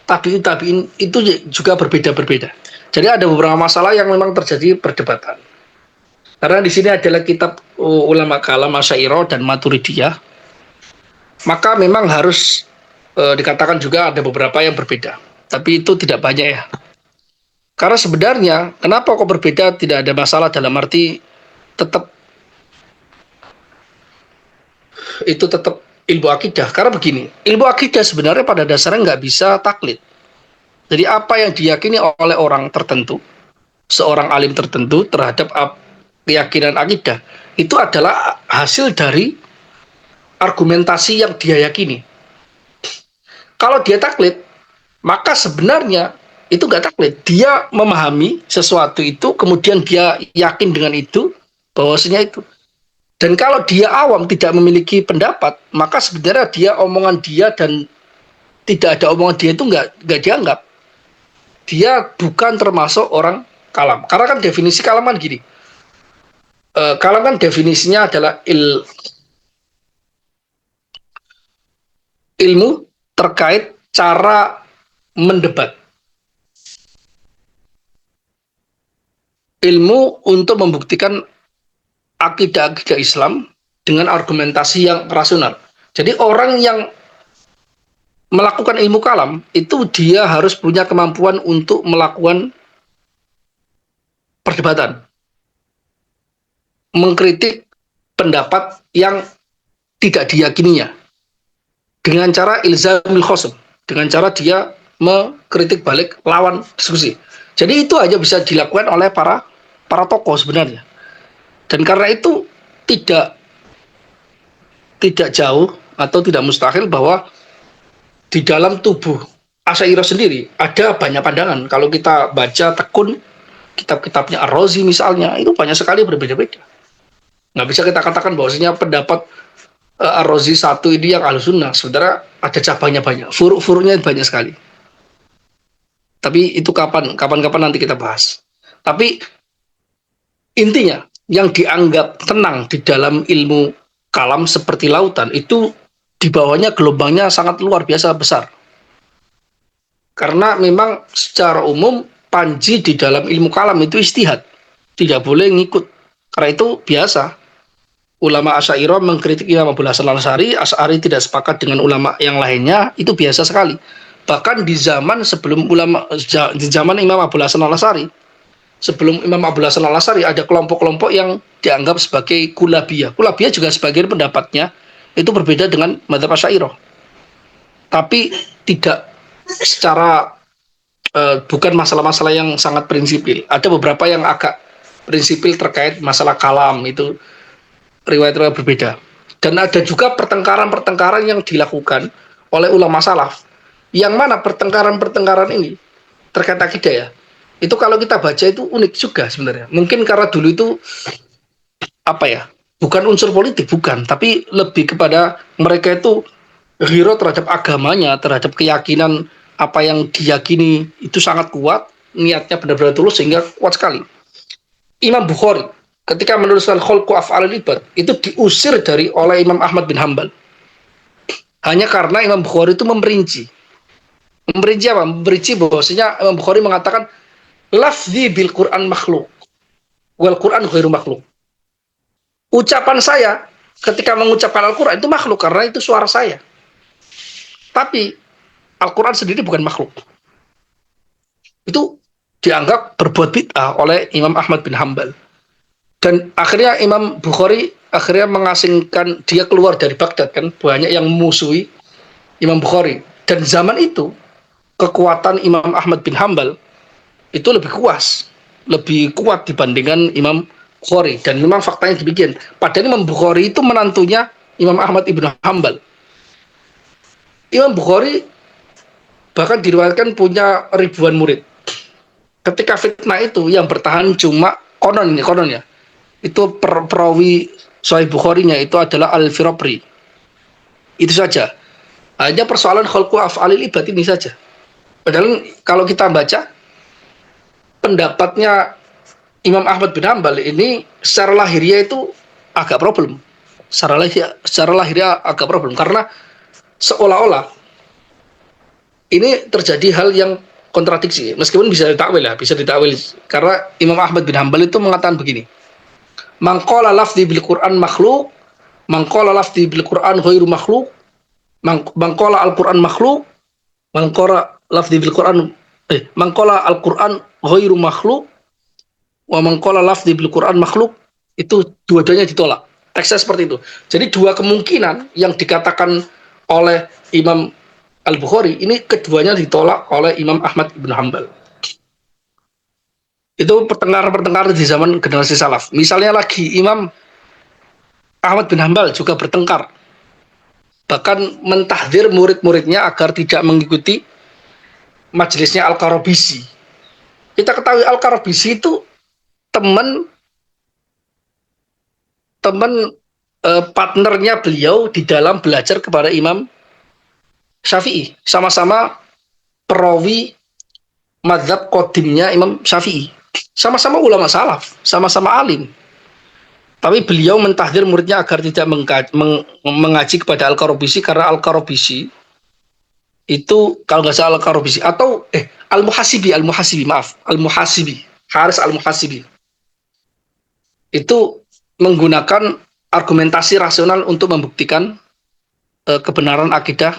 Tabi'in itu juga berbeda-berbeda. Jadi ada beberapa masalah yang memang terjadi perdebatan. Karena di sini adalah kitab ulama kalam Asy'ariyah dan Maturidiyah, maka memang harus dikatakan juga ada beberapa yang berbeda. Tapi itu tidak banyak ya. Karena sebenarnya kenapa kok berbeda tidak ada masalah dalam arti tetap itu tetap ilmu akidah. Karena begini, ilmu akidah sebenarnya pada dasarnya nggak bisa taklid. Jadi apa yang diyakini oleh orang tertentu, seorang alim tertentu terhadap keyakinan akidah, itu adalah hasil dari argumentasi yang dia yakini. Kalau dia taklid, maka sebenarnya itu nggak taklid. Dia memahami sesuatu itu, kemudian dia yakin dengan itu, bahwasanya itu. Dan kalau dia awam tidak memiliki pendapat, maka sebenarnya dia omongan dia dan tidak ada omongan dia itu nggak dianggap. Dia bukan termasuk orang kalam. Karena kan definisi kalam kan gini. Kalam kan definisinya adalah ilmu terkait cara mendebat. Ilmu untuk membuktikan akidah-akidah Islam dengan argumentasi yang rasional. Jadi orang yang melakukan ilmu kalam itu dia harus punya kemampuan untuk melakukan perdebatan, mengkritik pendapat yang tidak diyakininya dengan cara ilzamil khosm, dengan cara dia mengkritik balik lawan diskusi. Jadi itu aja bisa dilakukan oleh para tokoh sebenarnya. Dan karena itu tidak jauh atau tidak mustahil bahwa di dalam tubuh Asy'ariyah sendiri ada banyak pandangan. Kalau kita baca tekun kitab-kitabnya Ar-Razi misalnya, itu banyak sekali berbeda-beda. Nggak bisa kita katakan bahwasanya pendapat Ar-Razi satu ini yang Ahlussunnah, sebenarnya ada cabangnya banyak, furuk-furuknya banyak sekali. Tapi itu kapan nanti kita bahas. Tapi intinya yang dianggap tenang di dalam ilmu kalam seperti lautan itu di bawahnya gelombangnya sangat luar biasa besar. Karena memang secara umum panji di dalam ilmu kalam itu istihad, tidak boleh ngikut. Karena itu biasa ulama Asy'ariyah mengkritik Imam Abul Hasan Al-Asy'ari, Asy'ari tidak sepakat dengan ulama yang lainnya, itu biasa sekali. Bahkan di zaman sebelum di zaman Imam Abul Hasan Al-Asy'ari, sebelum Imam Abul Hasan Al-Asy'ari ada kelompok-kelompok yang dianggap sebagai kulabiyah. Kulabiyah juga sebagian pendapatnya itu berbeda dengan madzhab Asy'ariyah. Tapi tidak secara bukan masalah-masalah yang sangat prinsipil. Ada beberapa yang agak prinsipil terkait masalah kalam, itu riwayat-riwayat berbeda. Dan ada juga pertengkaran-pertengkaran yang dilakukan oleh ulama salaf. Yang mana pertengkaran-pertengkaran ini terkait akidah ya. Itu kalau kita baca itu unik juga sebenarnya. Mungkin karena dulu itu apa ya? Bukan unsur politik, bukan, tapi lebih kepada mereka itu hero terhadap agamanya, terhadap keyakinan apa yang diyakini itu sangat kuat, niatnya benar-benar tulus sehingga kuat sekali. Imam Bukhari ketika menuliskan Khalqu Af'alil Ibad itu diusir oleh Imam Ahmad bin Hambal. Hanya karena Imam Bukhari itu memperinci apa? Memperinci bahwasanya Imam Bukhari mengatakan lafzi bil Quran makhluk wal Quran ghairu makhluk. Ucapan saya ketika mengucapkan Al-Quran itu makhluk karena itu suara saya. Tapi Al-Quran sendiri bukan makhluk. Itu dianggap berbuat bid'ah oleh Imam Ahmad bin Hambal. Dan akhirnya Imam Bukhari akhirnya mengasingkan, dia keluar dari Baghdad kan, banyak yang memusuhi Imam Bukhari. Dan zaman itu kekuatan Imam Ahmad bin Hambal itu lebih kuat dibandingkan Imam Bukhari. Dan memang faktanya demikian. Padahal Imam Bukhari itu menantunya Imam Ahmad ibn Hambal. Imam Bukhari bahkan diriwayatkan punya ribuan murid. Ketika fitnah itu yang bertahan cuma konon ya. Itu perawi Sahih Bukhari-nya itu adalah Al-Firabri. Itu saja. Hanya persoalan Khalqu Af'alil Ibad ini saja. Padahal kalau kita baca pendapatnya Imam Ahmad bin Hambal ini secara lahiriah itu agak problem. Secara lahiriah agak problem karena seolah-olah ini terjadi hal yang kontradiksi. Meskipun bisa ditakwil karena Imam Ahmad bin Hambal itu mengatakan begini. Man qala lafzi bil Qur'an makhluk, man qala lafzi bil Qur'an ghairu makhluk, man qala al-Qur'an makhluk, man qala lafzi bil Qur'an man qala al-Qur'an ghairu makhluk, wa man qala lafzi bil Qur'an makhluk, itu dua-duanya ditolak. Teksnya seperti itu. Jadi dua kemungkinan yang dikatakan oleh Imam Al-Bukhari ini keduanya ditolak oleh Imam Ahmad bin Hambal. Itu pertengkar-pertengkar di zaman generasi salaf. Misalnya lagi Imam Ahmad bin Hambal juga bertengkar, bahkan mentahdir murid-muridnya agar tidak mengikuti majelisnya Al-Qarabisi. Kita ketahui Al-Qarabisi itu teman partnernya beliau di dalam belajar kepada Imam Syafi'i, sama-sama perawi mazhab qadimnya Imam Syafi'i, sama-sama ulama salaf, sama-sama alim. Tapi beliau mentahdir muridnya agar tidak mengaji kepada Al-Qarabisi, karena Al-Qarabisi itu, kalau nggak salah Al-Qarabisi atau Al-Muhasibi, Haris Al-Muhasibi itu menggunakan argumentasi rasional untuk membuktikan kebenaran akidah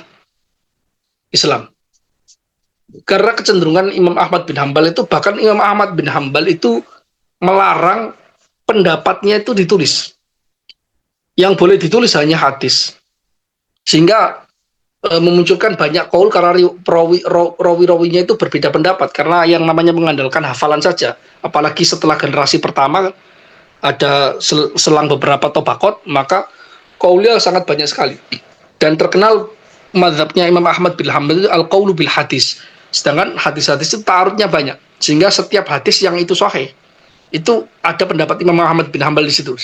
Islam. Karena kecenderungan Imam Ahmad bin Hambal itu, bahkan Imam Ahmad bin Hambal itu melarang pendapatnya itu ditulis. Yang boleh ditulis hanya hadis. Sehingga memunculkan banyak qaul karena rawi-rawinya itu berbeda pendapat, karena yang namanya mengandalkan hafalan saja, apalagi setelah generasi pertama ada selang beberapa tobakot, maka qaulnya sangat banyak sekali. Dan terkenal mazhabnya Imam Ahmad bin Hambal itu al-qaulu bil hadis. Sedangkan hadis-hadis itu ta'arudnya banyak, sehingga setiap hadis yang itu sahih itu ada pendapat Imam Ahmad bin Hambal di situ.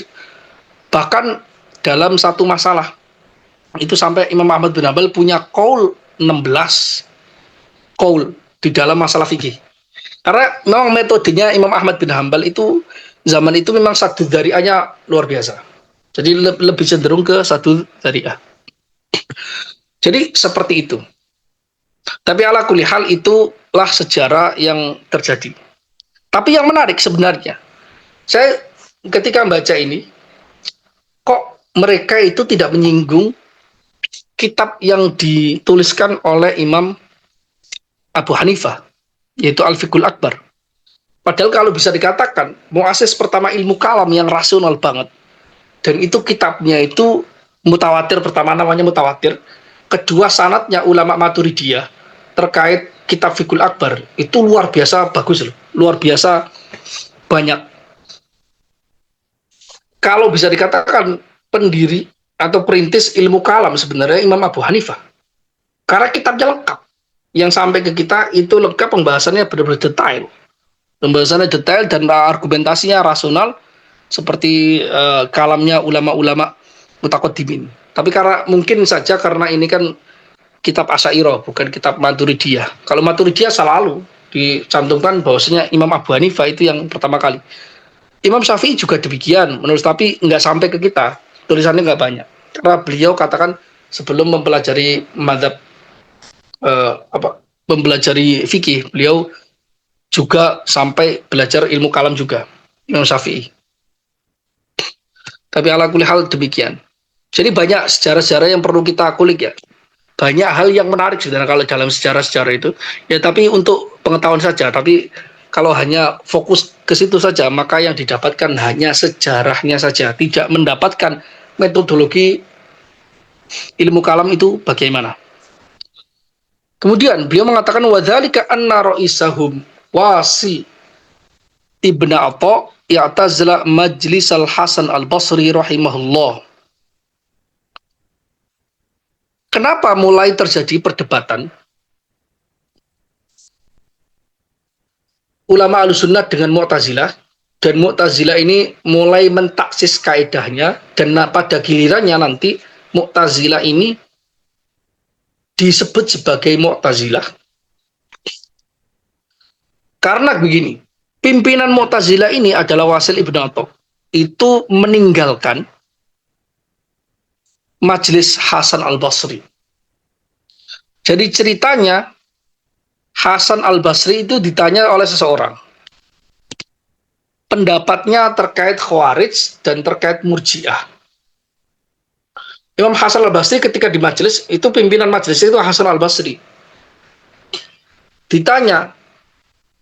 Bahkan dalam satu masalah itu sampai Imam Ahmad bin Hambal punya qaul 16 qaul di dalam masalah fikih. Karena memang metodenya Imam Ahmad bin Hambal itu zaman itu memang satu dzari'ahnya luar biasa. Jadi lebih cenderung ke satu dzari'ah. Jadi seperti itu. Tapi ala kulli hal itulah sejarah yang terjadi. Tapi yang menarik sebenarnya, saya ketika membaca ini, kok mereka itu tidak menyinggung kitab yang dituliskan oleh Imam Abu Hanifah, yaitu Al-Fiqhul Akbar. Padahal kalau bisa dikatakan, muassis pertama ilmu kalam yang rasional banget, dan itu kitabnya itu mutawatir, pertama namanya mutawatir, kedua sanadnya ulama Maturidiyah terkait kitab Fiqhul Akbar itu luar biasa bagus loh, luar biasa banyak. Kalau bisa dikatakan pendiri atau perintis ilmu kalam sebenarnya Imam Abu Hanifah, karena kitabnya lengkap, yang sampai ke kita itu lengkap, pembahasannya benar-benar detail, pembahasannya detail dan argumentasinya rasional seperti kalamnya ulama-ulama mutaqaddimin. Tapi karena mungkin saja karena ini kan kitab Asy'ariyah, bukan kitab Maturidiyah. Kalau Maturidiyah selalu dicantumkan bahwasanya Imam Abu Hanifah itu yang pertama kali. Imam Syafi'i juga demikian, menurut, tapi nggak sampai ke kita, tulisannya nggak banyak. Karena beliau katakan sebelum mempelajari mazhab mempelajari fikih, beliau juga sampai belajar ilmu kalam juga, Imam Syafi'i. Tapi ala kulli hal demikian. Jadi banyak sejarah-sejarah yang perlu kita kulik ya. Banyak hal yang menarik sebenarnya kalau dalam sejarah-sejarah itu. Ya tapi untuk pengetahuan saja. Tapi kalau hanya fokus ke situ saja, maka yang didapatkan hanya sejarahnya saja. Tidak mendapatkan metodologi ilmu kalam itu bagaimana. Kemudian beliau mengatakan wadzalika anna ra'isahum Wasi Ibn Atha i'tazala majlis al-Hasan al-Basri rahimahullah. Kenapa mulai terjadi perdebatan ulama Ahlussunnah dengan Mu'tazilah, dan Mu'tazilah ini mulai mentaksis kaidahnya, dan pada gilirannya nanti Mu'tazilah ini disebut sebagai Mu'tazilah. Karena begini, pimpinan Mu'tazilah ini adalah Wasil Ibn Atha. Itu meninggalkan Majelis Hasan al-Basri. Jadi ceritanya Hasan al-Basri itu ditanya oleh seseorang, pendapatnya terkait Khawarij dan terkait Murji'ah. Imam Hasan al-Basri ketika di majelis, itu pimpinan majelis itu Hasan al-Basri. Ditanya,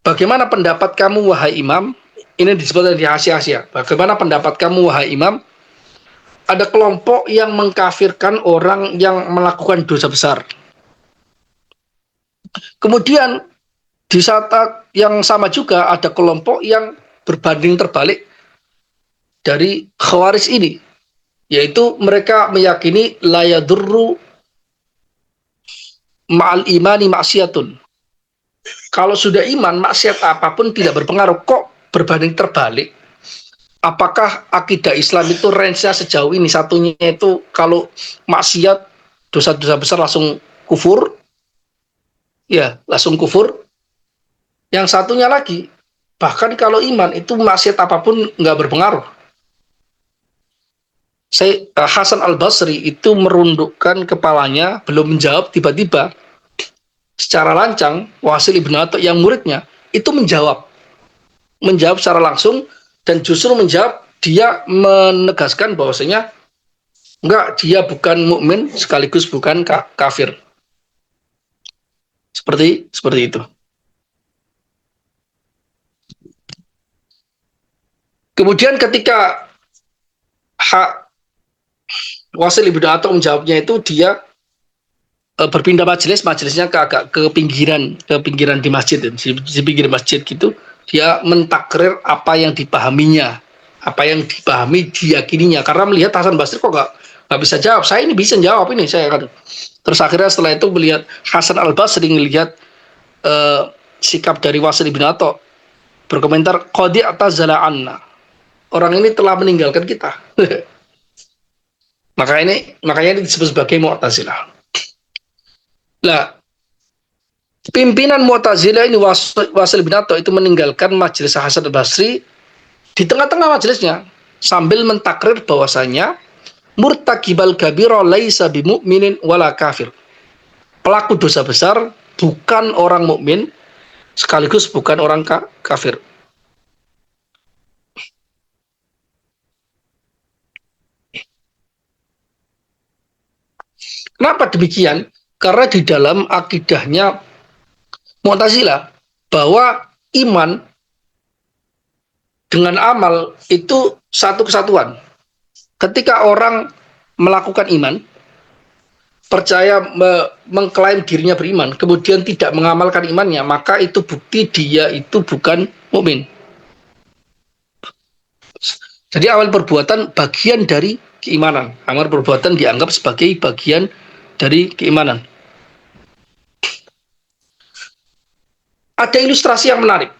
bagaimana pendapat kamu wahai imam? Ini disebut di Asia. Bagaimana pendapat kamu wahai imam? Ada kelompok yang mengkafirkan orang yang melakukan dosa besar. Kemudian di saat yang sama juga ada kelompok yang berbanding terbalik dari Khawarij ini, yaitu mereka meyakini la yadurru ma'al imani maksiatun. Kalau sudah iman, maksiat apapun tidak berpengaruh. Kok berbanding terbalik? Apakah akidah Islam itu range-nya sejauh ini? Satunya itu kalau maksiat, dosa-dosa besar langsung kufur. Ya, langsung kufur. Yang satunya lagi, bahkan kalau iman itu maksiat apapun nggak berpengaruh. Hasan al-Basri itu merundukkan kepalanya, belum menjawab, tiba-tiba secara lancang Wasil ibn Atha yang muridnya itu menjawab secara langsung, dan justru menjawab, dia menegaskan bahwasanya enggak, dia bukan mukmin sekaligus bukan kafir. Seperti itu. Kemudian ketika Wasil ibn Atha menjawabnya itu, dia berpindah majelisnya agak ke pinggiran di masjid, di pinggir masjid gitu. Dia mentakrir apa yang dipahaminya, apa yang dipahami diyakininya, karena melihat Hasan Basri kok nggak bisa jawab, saya ini bisa jawab ini saya kan. Terus akhirnya setelah itu melihat Hasan al-Basri melihat sikap dari Wasil ibn Atha, berkomentar, qadi atazala anna, orang ini telah meninggalkan kita. makanya ini disebut sebagai Mu'tazilah. Nah, pimpinan Mu'tazilah ini Wasil bin Atha itu meninggalkan majelis Hasan al-Basri di tengah-tengah majelisnya sambil mentakrir bahwasanya murtakibal kabira laisa bimu'minin wala kafir. Pelaku dosa besar bukan orang mukmin sekaligus bukan orang kafir. Kenapa demikian? Karena di dalam akidahnya Mu'tazilah bahwa iman dengan amal itu satu kesatuan. Ketika orang melakukan iman, percaya, mengklaim dirinya beriman, kemudian tidak mengamalkan imannya, maka itu bukti dia itu bukan mukmin. Jadi amal perbuatan bagian dari keimanan. Amal perbuatan dianggap sebagai bagian dari keimanan. Ada ilustrasi yang menarik.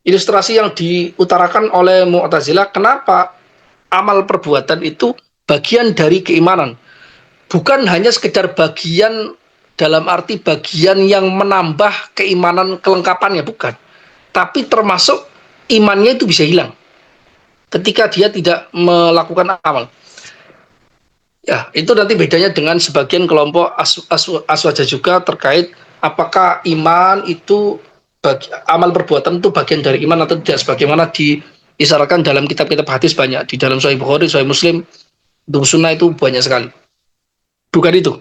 Ilustrasi yang diutarakan oleh Mu'tazilah, kenapa amal perbuatan itu bagian dari keimanan. Bukan hanya sekedar bagian dalam arti bagian yang menambah keimanan, kelengkapannya, bukan. Tapi termasuk imannya itu bisa hilang ketika dia tidak melakukan amal. Ya, itu nanti bedanya dengan sebagian kelompok aswaja juga terkait apakah iman itu amal perbuatan itu bagian dari iman atau tidak, sebagaimana diisyaratkan dalam kitab-kitab hadis banyak, di dalam Sahih Bukhari, Sahih Muslim, sunnah itu banyak sekali. Bukan itu.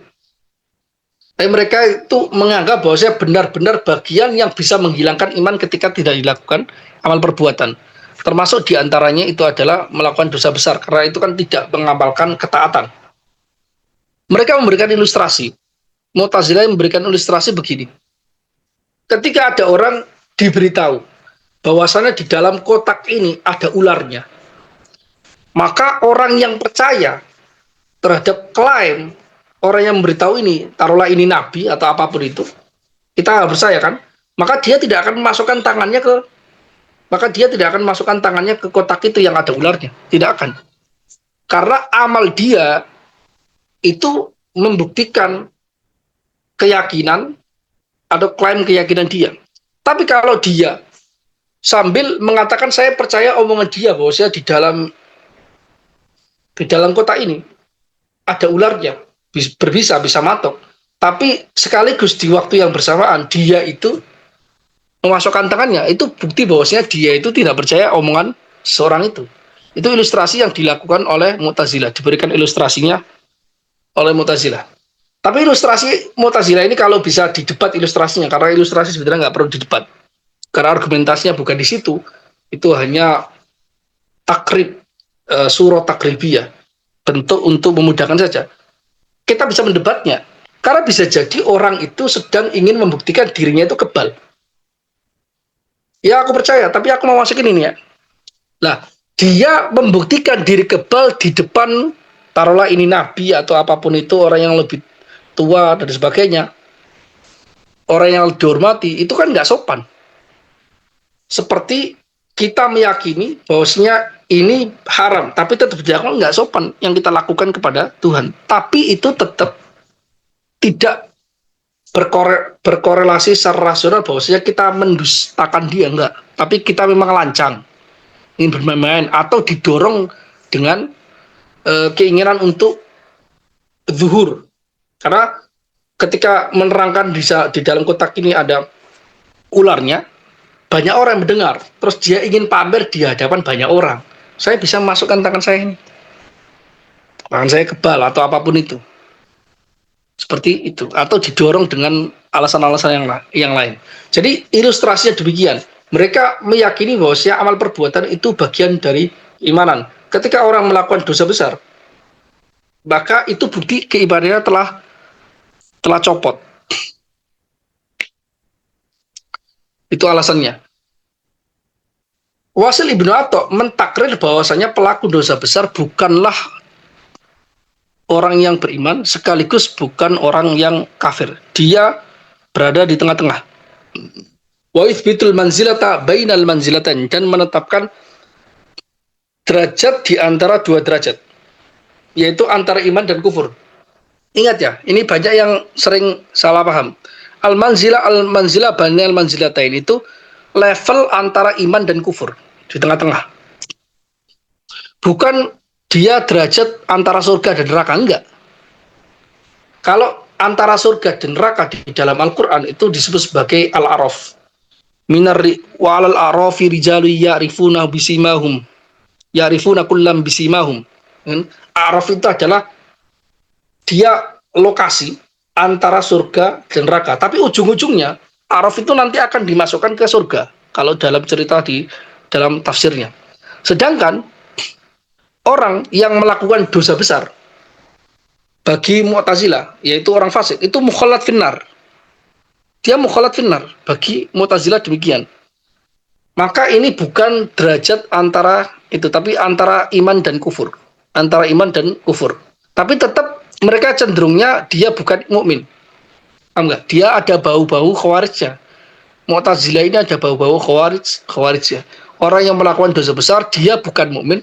Tapi mereka itu menganggap bahwasanya benar-benar bagian yang bisa menghilangkan iman ketika tidak dilakukan amal perbuatan. Termasuk diantaranya itu adalah melakukan dosa besar, karena itu kan tidak mengamalkan ketaatan. Mereka memberikan ilustrasi. Mu'tazilah memberikan ilustrasi begini. Ketika ada orang diberitahu bahwasannya di dalam kotak ini ada ularnya, maka orang yang percaya terhadap klaim orang yang memberitahu ini, taruhlah ini nabi atau apapun itu, kita nggak percaya kan, maka dia tidak akan memasukkan tangannya ke kotak itu yang ada ularnya, tidak akan, karena amal dia itu membuktikan keyakinan atau klaim keyakinan dia. Tapi kalau dia sambil mengatakan saya percaya omongan dia bahwa saya di dalam kotak ini ada ularnya, bisa matok, tapi sekaligus di waktu yang bersamaan dia itu memasukkan tangannya, itu bukti bahwasanya dia itu tidak percaya omongan seorang itu. Itu ilustrasi yang dilakukan oleh Mu'tazilah, diberikan ilustrasinya oleh Mu'tazilah. Tapi ilustrasi Mu'tazilah ini kalau bisa didebat ilustrasinya, karena ilustrasi sebenarnya nggak perlu didebat. Karena argumentasinya bukan di situ, itu hanya takrib, surah takribiyah, bentuk untuk memudahkan saja. Kita bisa mendebatnya, karena bisa jadi orang itu sedang ingin membuktikan dirinya itu kebal. Ya aku percaya, tapi aku mau masukin ini ya. Nah, dia membuktikan diri kebal di depan, taruhlah ini nabi atau apapun itu, orang yang lebih tua dan sebagainya, orang yang dihormati, itu kan nggak sopan. Seperti kita meyakini bahwasanya ini haram, tapi tetap dilakukan nggak sopan yang kita lakukan kepada Tuhan. Tapi itu tetap tidak berkorelasi secara rasional bahwasanya kita mendustakan dia, enggak. Tapi kita memang lancang, ingin bermain-main atau didorong dengan keinginan untuk zuhur. Karena ketika menerangkan di dalam kotak ini ada ularnya, banyak orang yang mendengar, terus dia ingin pamer di hadapan banyak orang. Saya bisa memasukkan tangan saya ini, tangan saya kebal atau apapun itu. Seperti itu, atau didorong dengan alasan-alasan yang lain. Jadi ilustrasinya demikian. Mereka meyakini bahwa amal perbuatan itu bagian dari keimanan. Ketika orang melakukan dosa besar, maka itu bukti keimanannya telah copot. Itu alasannya. Wasil Ibnu Atha mentakrir bahwasanya pelaku dosa besar bukanlah orang yang beriman, sekaligus bukan orang yang kafir. Dia berada di tengah-tengah. Wa itsbitul manzilata bainal manzilatan, dan menetapkan derajat di antara dua derajat, yaitu antara iman dan kufur. Ingat ya, ini banyak yang sering salah paham. Al-manzilah bainal manzilatain itu level antara iman dan kufur, di tengah-tengah. Bukan dia derajat antara surga dan neraka, enggak. Kalau antara surga dan neraka di dalam Al-Quran itu disebut sebagai al-araf. Minarri wa alal arafi rijalu ya'rifuna bisimahum. Ya'rifuna kullam bisimahum. Araf itu adalah dia lokasi antara surga dan neraka. Tapi ujung-ujungnya araf itu nanti akan dimasukkan ke surga kalau dalam cerita di dalam tafsirnya. Sedangkan orang yang melakukan dosa besar bagi Mu'tazilah, yaitu orang fasik, itu mukhallat finnar. Dia mukhallat finnar. Bagi Mu'tazilah demikian. Maka ini bukan derajat antara itu, tapi antara iman dan kufur. Antara iman dan kufur. Tapi tetap mereka cenderungnya dia bukan mukmin. Paham nggak? Dia ada bau-bau khawarijnya. Mu'tazilah ini ada bau-bau khawarijnya. Orang yang melakukan dosa besar, dia bukan mukmin,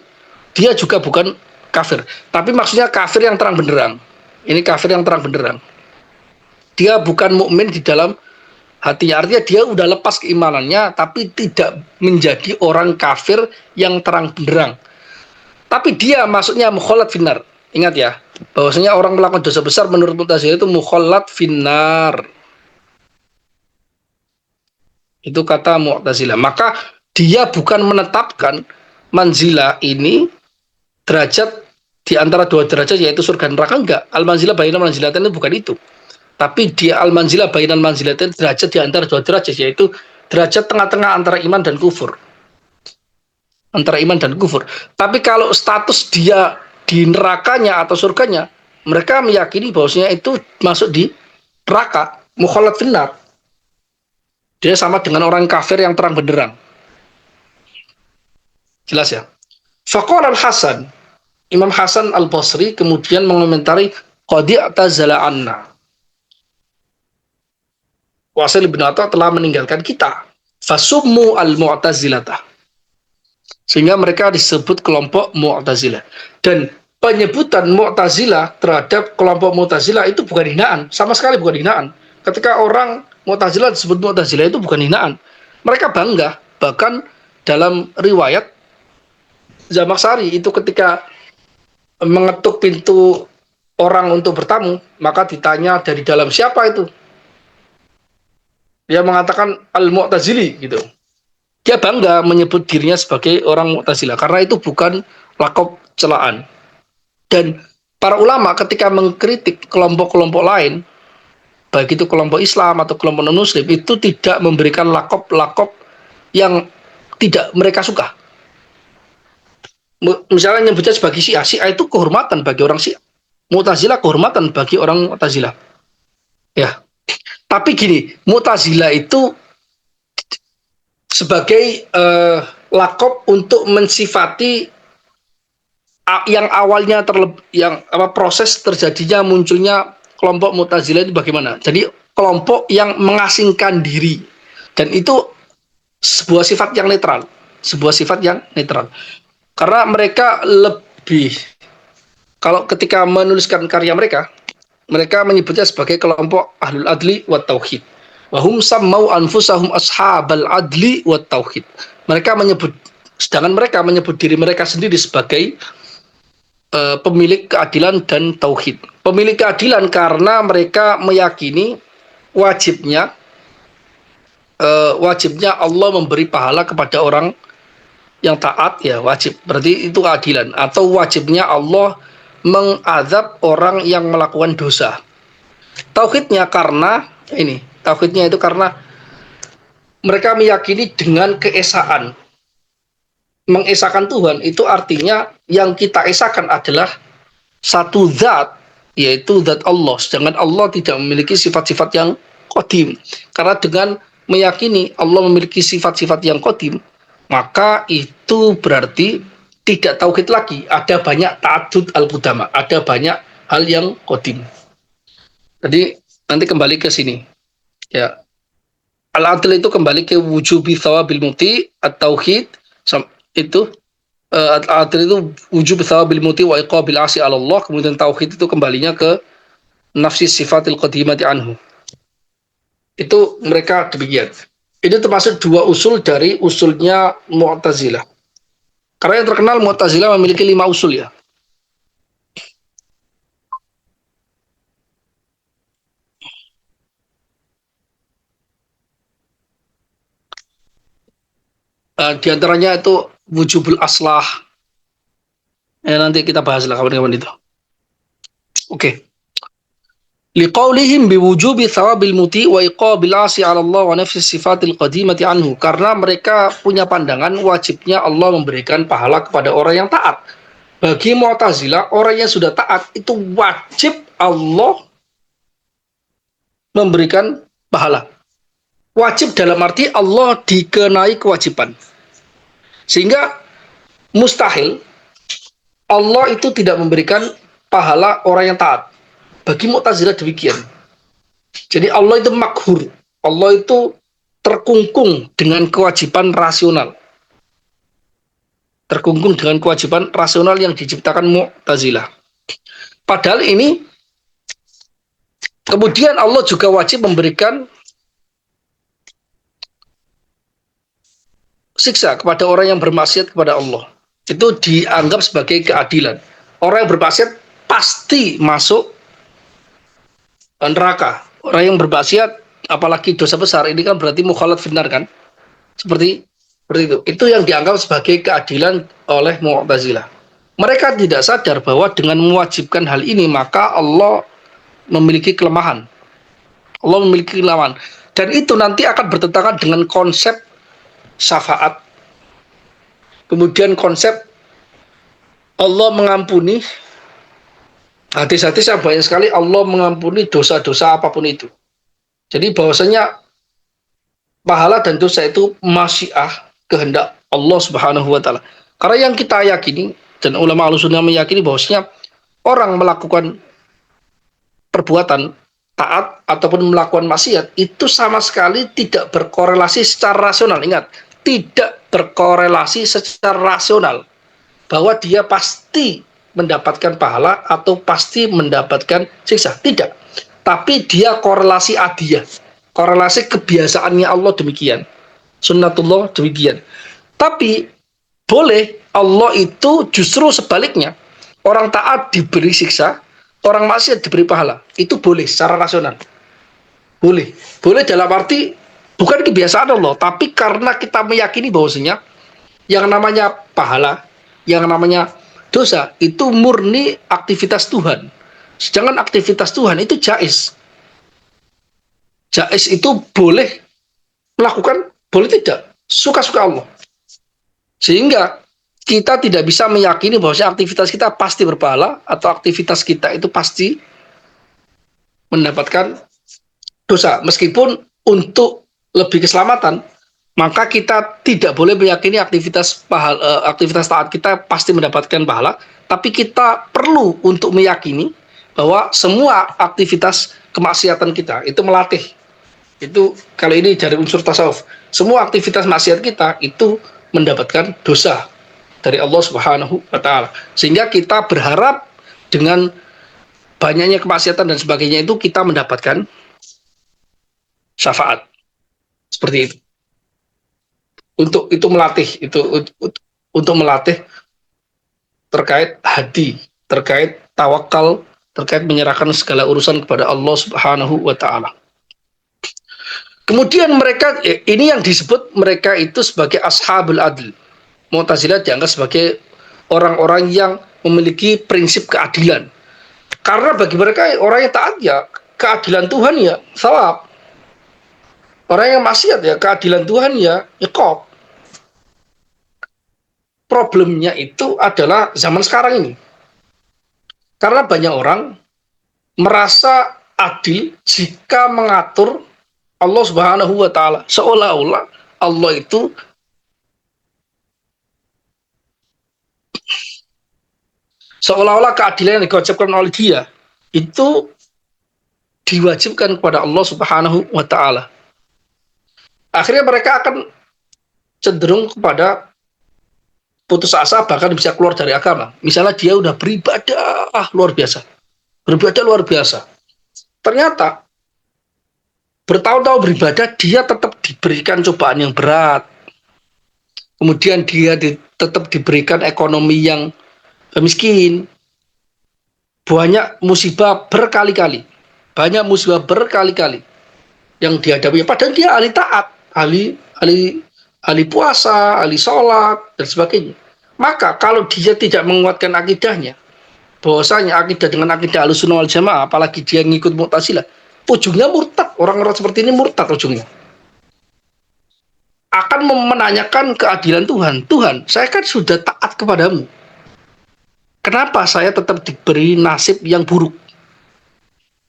dia juga bukan kafir. Tapi maksudnya kafir yang terang benderang. Ini kafir yang terang benderang. Dia bukan mukmin di dalam hatinya. Artinya dia udah lepas keimanannya, tapi tidak menjadi orang kafir yang terang benderang. Tapi dia maksudnya mukhallat finnar. Ingat ya, bahwasanya orang melakukan dosa besar menurut Mu'tazilah itu mukhallat finnar. Itu kata Mu'tazilah. Maka dia bukan menetapkan manzilah ini derajat di antara dua derajat, yaitu surga dan neraka, enggak. Al-manzilah bainal manzilatain itu bukan itu. Tapi dia al-manzilah bainal manzilatain derajat di antara dua derajat, yaitu derajat tengah-tengah antara iman dan kufur. Antara iman dan kufur. Tapi kalau status dia di nerakanya atau surganya, mereka meyakini bahwasanya itu masuk di neraka, mukhallat finnar. Dia sama dengan orang kafir yang terang benderang. Jelas ya? Faqala al-Hasan, Imam Hasan al-Basri kemudian mengomentari qad i'tazala anna. Wasil Ibnu Atha telah meninggalkan kita. Fasummu al-Mu'tazilata. Sehingga mereka disebut kelompok Mu'tazilah. Dan penyebutan Mu'tazilah terhadap kelompok Mu'tazilah itu bukan hinaan, sama sekali bukan hinaan. Ketika orang Mu'tazilah disebut Mu'tazilah itu bukan hinaan. Mereka bangga, bahkan dalam riwayat Zamakhsyari itu ketika mengetuk pintu orang untuk bertamu, maka ditanya dari dalam siapa itu. Dia mengatakan al-Mu'tazili gitu. Dia bangga menyebut dirinya sebagai orang Mu'tazilah karena itu bukan lakop celaan. Dan para ulama ketika mengkritik kelompok-kelompok lain, baik itu kelompok Islam atau kelompok non-Muslim, itu tidak memberikan lakop-lakop yang tidak mereka suka. Misalnya nyebutnya sebagai Syiah, Syiah itu kehormatan bagi orang Syiah. Mu'tazilah kehormatan bagi orang Mu'tazilah. Ya. Tapi gini, Mu'tazilah itu sebagai lakop untuk mensifati yang awalnya proses terjadinya munculnya kelompok Mu'tazilah itu bagaimana? Jadi kelompok yang mengasingkan diri, dan itu sebuah sifat yang netral, karena mereka lebih, kalau ketika menuliskan karya mereka menyebutnya sebagai kelompok ahlul adli wa tauhid. Wahum sammau anfusahum ashabal adli wa tauhid. Sedangkan mereka menyebut diri mereka sendiri sebagai pemilik keadilan dan tauhid. Pemilik keadilan karena mereka meyakini wajibnya Allah memberi pahala kepada orang yang taat, ya wajib. Berarti itu keadilan. Atau wajibnya Allah mengazab orang yang melakukan dosa. Tauhidnya itu karena mereka meyakini dengan keesaan. Mengesahkan Tuhan itu artinya yang kita esahkan adalah satu zat, yaitu zat Allah. Sedangkan Allah tidak memiliki sifat-sifat yang qadim. Karena dengan meyakini Allah memiliki sifat-sifat yang qadim, maka itu berarti tidak tauhid lagi. Ada banyak ta'addud al-qudama, ada banyak hal yang qadim. Jadi nanti kembali ke sini. Ya. Al-adl itu kembali ke wujubi thawabil muti, at-tauhid itu al-adl itu wujub thawabil muti wa iqabil asi 'ala Allah. Kemudian tauhid itu kembalinya ke nafsi sifatil qadimati anhu. Itu mereka demikian. Ini termasuk dua usul dari usulnya Mu'tazilah. Karena yang terkenal Mu'tazilah memiliki 5 usul ya. Di antaranya itu wujubul aslah. Nanti kita bahas lah kawan-kawan itu. Oke. Liqaulihim biwujubi thawabil muti wa iqabil asi 'ala Allah wa nafsi sifatil qadimati anhu. Karena mereka punya pandangan wajibnya Allah memberikan pahala kepada orang yang taat. Bagi Mu'tazilah, orang yang sudah taat itu wajib Allah memberikan pahala. Wajib dalam arti Allah dikenai kewajiban. Sehingga mustahil Allah itu tidak memberikan pahala orang yang taat. Bagi Mu'tazilah demikian. Jadi Allah itu makhur. Allah itu terkungkung dengan kewajiban rasional. Terkungkung dengan kewajiban rasional yang diciptakan Mu'tazilah. Padahal ini kemudian Allah juga wajib memberikan siksa kepada orang yang bermaksiat kepada Allah. Itu dianggap sebagai keadilan. Orang yang bermaksiat pasti masuk neraka. Orang yang bermaksiat, apalagi dosa besar, ini kan berarti mukhalat finnar kan? Seperti itu. Itu yang dianggap sebagai keadilan oleh Mu'tazilah. Mereka tidak sadar bahwa dengan mewajibkan hal ini, maka Allah memiliki kelemahan. Allah memiliki kelemahan. Dan itu nanti akan bertentangan dengan konsep syafaat. Kemudian konsep Allah mengampuni. Hadis-hadis yang banyak sekali Allah mengampuni dosa-dosa apapun itu. Jadi bahwasanya pahala dan dosa itu masyiah, kehendak Allah Subhanahu wa taala. Karena yang kita yakini dan ulama Ahlussunnah meyakini bahwasanya orang melakukan perbuatan taat ataupun melakukan maksiat itu sama sekali tidak berkorelasi secara rasional. Ingat, tidak berkorelasi secara rasional bahwa dia pasti mendapatkan pahala atau pasti mendapatkan siksa. Tidak. Tapi dia korelasi adiyah. Korelasi kebiasaannya Allah demikian. Sunnatullah demikian. Tapi boleh Allah itu justru sebaliknya. Orang taat diberi siksa, orang maksiat diberi pahala. Itu boleh secara rasional. Boleh. Boleh dalam arti Bukan kebiasaan Allah, tapi karena kita meyakini bahwasanya yang namanya pahala, yang namanya dosa itu murni aktivitas Tuhan. Sedangkan aktivitas Tuhan itu jais. Jais itu boleh melakukan, boleh tidak, suka-suka Allah. Sehingga kita tidak bisa meyakini bahwa aktivitas kita pasti berpahala atau aktivitas kita itu pasti mendapatkan dosa. Meskipun untuk lebih keselamatan, maka kita tidak boleh meyakini aktivitas taat kita pasti mendapatkan pahala, tapi kita perlu untuk meyakini bahwa semua aktivitas kemaksiatan kita itu melatih. Itu kali ini dari unsur tasawuf. Semua aktivitas maksiat kita itu mendapatkan dosa dari Allah Subhanahu wa taala. Sehingga kita berharap dengan banyaknya kemaksiatan dan sebagainya itu kita mendapatkan syafaat. Seperti itu. Untuk itu melatih, untuk melatih terkait hati, terkait tawakal, terkait menyerahkan segala urusan kepada Allah Subhanahu wa taala. Kemudian mereka, ini yang disebut mereka itu sebagai ashabul adl. Mu'tazilah dianggap sebagai orang-orang yang memiliki prinsip keadilan. Karena bagi mereka orang yang taat ya keadilan Tuhan ya sawab. Orang yang maksiat ya keadilan Tuhan ya iqab. Problemnya itu adalah zaman sekarang ini. Karena banyak orang merasa adil jika mengatur Allah Subhanahu wa taala, seolah-olah Allah itu seolah-olah keadilan yang diucapkan oleh dia itu diwajibkan kepada Allah Subhanahu wa taala. Akhirnya mereka akan cenderung kepada putus asa, bahkan bisa keluar dari agama. Misalnya dia udah beribadah luar biasa. Beribadah luar biasa. Ternyata bertahun-tahun beribadah, dia tetap diberikan cobaan yang berat. Kemudian dia tetap diberikan ekonomi yang miskin. Banyak musibah berkali-kali. Banyak musibah berkali-kali yang dihadapi. Padahal dia ahli taat, ahli puasa, ahli sholat, dan sebagainya. Maka kalau dia tidak menguatkan akidahnya, bahwasanya akidah dengan akidah Ahlussunnah wal Jamaah, apalagi dia ngikut Mu'tazilah, ujungnya murtad. Orang-orang seperti ini murtad ujungnya. Akan menanyakan keadilan Tuhan. Tuhan, saya kan sudah taat kepadamu. Kenapa saya tetap diberi nasib yang buruk?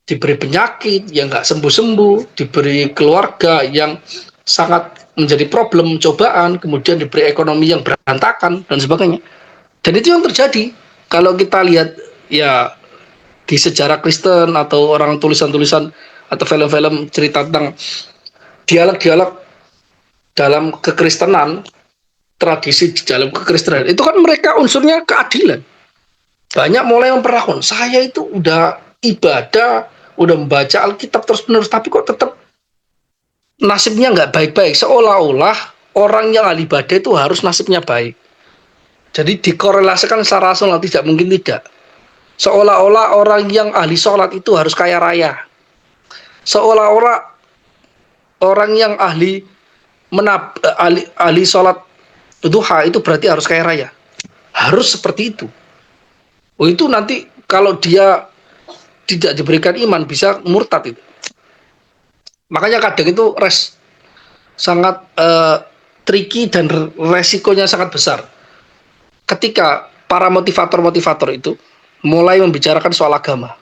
Diberi penyakit yang nggak sembuh-sembuh, diberi keluarga yang sangat menjadi problem, cobaan, kemudian diberi ekonomi yang berantakan, dan sebagainya. Dan itu yang terjadi. Kalau kita lihat ya di sejarah Kristen atau orang tulisan-tulisan atau film-film cerita tentang dialog-dialog dalam kekristenan, tradisi di dalam kekristenan, itu kan mereka unsurnya keadilan. Banyak mulai memperlakukan, saya itu udah ibadah, udah membaca Alkitab terus-menerus, tapi kok tetap nasibnya nggak baik-baik. Seolah-olah orang yang ahli ibadah itu harus nasibnya baik. Jadi dikorelasikan secara rasional, tidak mungkin tidak. Seolah-olah orang yang ahli sholat itu harus kaya raya. Seolah-olah orang yang ahli sholat duha itu berarti harus kaya raya. Harus seperti itu. Oh, itu nanti kalau dia tidak diberikan iman bisa murtad itu. Makanya kadang itu sangat tricky dan resikonya sangat besar. Ketika para motivator-motivator itu mulai membicarakan soal agama,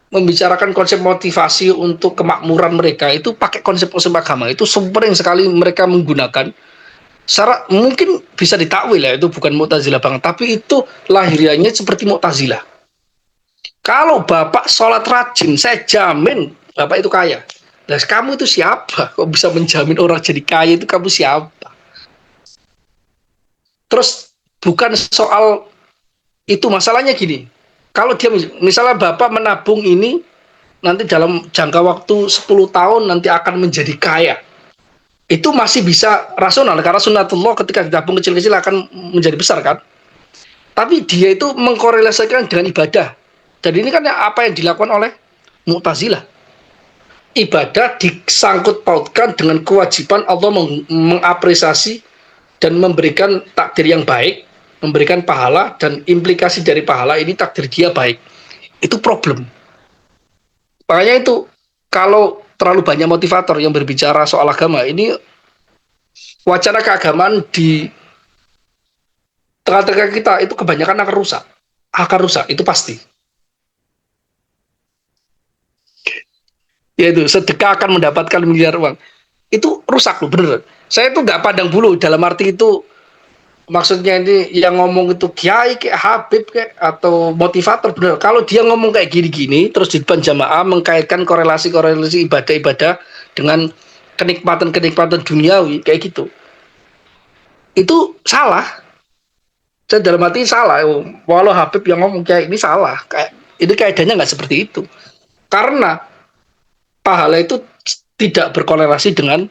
membicarakan konsep motivasi untuk kemakmuran mereka, itu pakai konsep-konsep agama, itu sering sekali mereka menggunakan secara mungkin bisa ditakwil ya, itu bukan Mu'tazilah banget, tapi itu lahiriannya seperti Mu'tazilah. Kalau bapak sholat rajin, saya jamin bapak itu kaya. Nah, kamu itu siapa? Kok bisa menjamin orang jadi kaya? Itu kamu siapa? Terus bukan soal itu, masalahnya gini. Kalau dia misalnya bapak menabung ini nanti dalam jangka waktu 10 tahun nanti akan menjadi kaya. Itu masih bisa rasional karena sunnatullah ketika ditabung kecil-kecil akan menjadi besar kan. Tapi dia itu mengkorelasikan dengan ibadah. Dan ini kan apa yang dilakukan oleh Mu'tazilah. ibadah disangkut pautkan dengan kewajiban Allah mengapresiasi dan memberikan takdir yang baik, memberikan pahala, dan implikasi dari pahala ini takdir dia baik. Itu problem. Makanya itu, kalau terlalu banyak motivator yang berbicara soal agama, ini wacana keagamaan di tengah-tengah kita itu kebanyakan akan rusak. Akan rusak, itu pasti. Yaitu sedekah akan mendapatkan miliar uang. Itu rusak loh, bener. Saya itu nggak pandang bulu, dalam arti itu maksudnya ini yang ngomong itu kiai kayak Habib kayak atau motivator, bener. Kalau dia ngomong kayak gini-gini terus di depan jamaah mengkaitkan korelasi-korelasi ibadah-ibadah dengan kenikmatan-kenikmatan duniawi kayak gitu, itu salah. Saya dalam arti salah. Walau Habib yang ngomong kayak ini salah, kayak ini kaidahnya nggak seperti itu. Karena pahala itu tidak berkorelasi dengan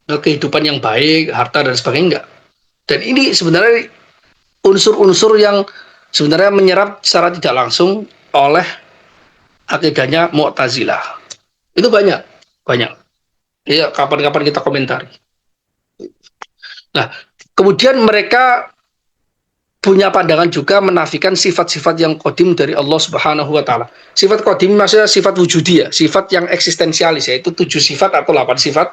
kehidupan yang baik, harta dan sebagainya, enggak. Dan ini sebenarnya unsur-unsur yang sebenarnya menyerap secara tidak langsung oleh akidahnya Mu'tazilah. Itu banyak, banyak. Ya, kapan-kapan kita komentari. Nah, kemudian mereka punya pandangan juga menafikan sifat-sifat yang qadim dari Allah Subhanahu wa taala. Sifat qadim maksudnya sifat wujudiyah, sifat yang eksistensialis, yaitu 7 sifat atau 8 sifat: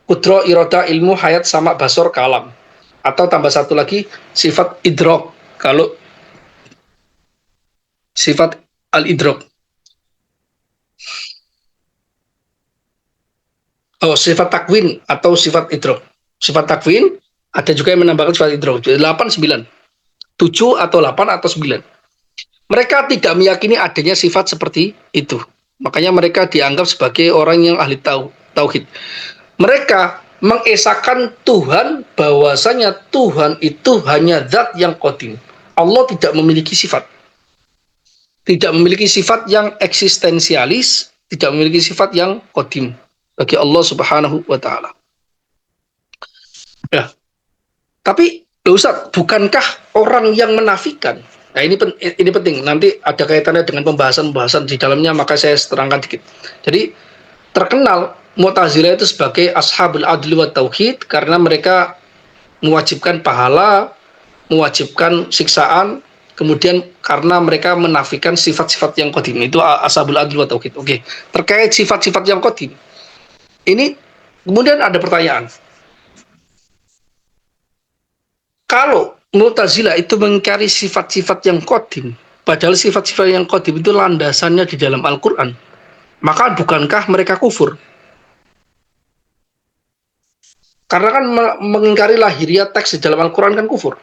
kudro, iroda, ilmu, hayat, sama, basor, kalam. Atau tambah satu lagi sifat idrok. Kalau sifat al-idrok. Oh, sifat takwin atau sifat idrok. Sifat takwin ada juga yang menambahkan sifat idrok. 8, 9. 7 atau 8 atau 9. Mereka tidak meyakini adanya sifat seperti itu. Makanya mereka dianggap sebagai orang yang ahli tauhid. Mereka mengesahkan Tuhan, bahwasanya Tuhan itu hanya zat yang qadim. Allah tidak memiliki sifat. Tidak memiliki sifat yang eksistensialis, tidak memiliki sifat yang qadim bagi Allah Subhanahu wa taala. Ya. Tapi Ustaz, bukankah orang yang menafikan? Nah, ini penting. Nanti ada kaitannya dengan pembahasan-pembahasan di dalamnya, maka saya terangkan dikit. Jadi, terkenal Mu'tazilah itu sebagai ashabul adli wa tauhid karena mereka mewajibkan pahala, mewajibkan siksaan, kemudian karena mereka menafikan sifat-sifat yang qadim. Itu ashabul adli wa tauhid. Oke. Terkait sifat-sifat yang qadim. Ini kemudian ada pertanyaan. Kalau Mu'tazilah itu mengingkari sifat-sifat yang qadim, padahal sifat-sifat yang qadim itu landasannya di dalam Al-Quran, maka bukankah mereka kufur? Karena kan mengingkari lahiriah teks di dalam Al-Quran kan kufur.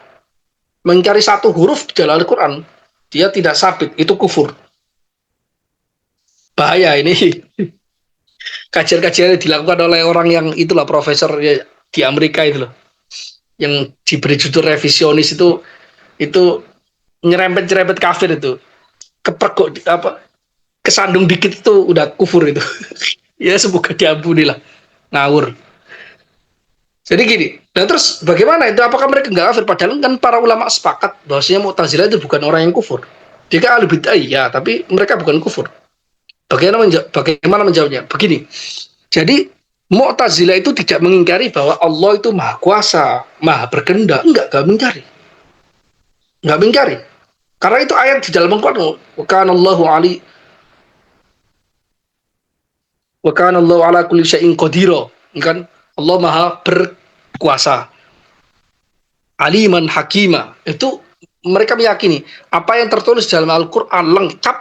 Mengingkari satu huruf di dalam Al-Quran, dia tidak sabit, itu kufur. Bahaya ini. Kajian-kajian yang dilakukan oleh orang yang itulah profesor di Amerika itu loh. Yang diberi judul revisionis itu nyerempet-nyerempet kafir itu. Kepergok apa kesandung dikit itu udah kufur itu. Ya semoga diampuni lah. Ngawur. Jadi gini, nah terus bagaimana itu? Apakah mereka nggak kafir? Padahal kan para ulama sepakat bahwasanya Mu'tazilah itu bukan orang yang kufur. Jika ahli bid'ah ya, tapi mereka bukan kufur. Bagaimana menjawabnya? Begini. Jadi Mu'tazilah itu tidak mengingkari bahwa Allah itu maha kuasa, maha berkehendak. Enggak mengingkari. Enggak mengingkari. Karena itu ayat di dalam Al-Quran. Wa kana Allahu ala kulli syai'in qadira. Kan Allah maha berkuasa. Aliman hakima. Itu mereka meyakini apa yang tertulis dalam Al-Quran lengkap,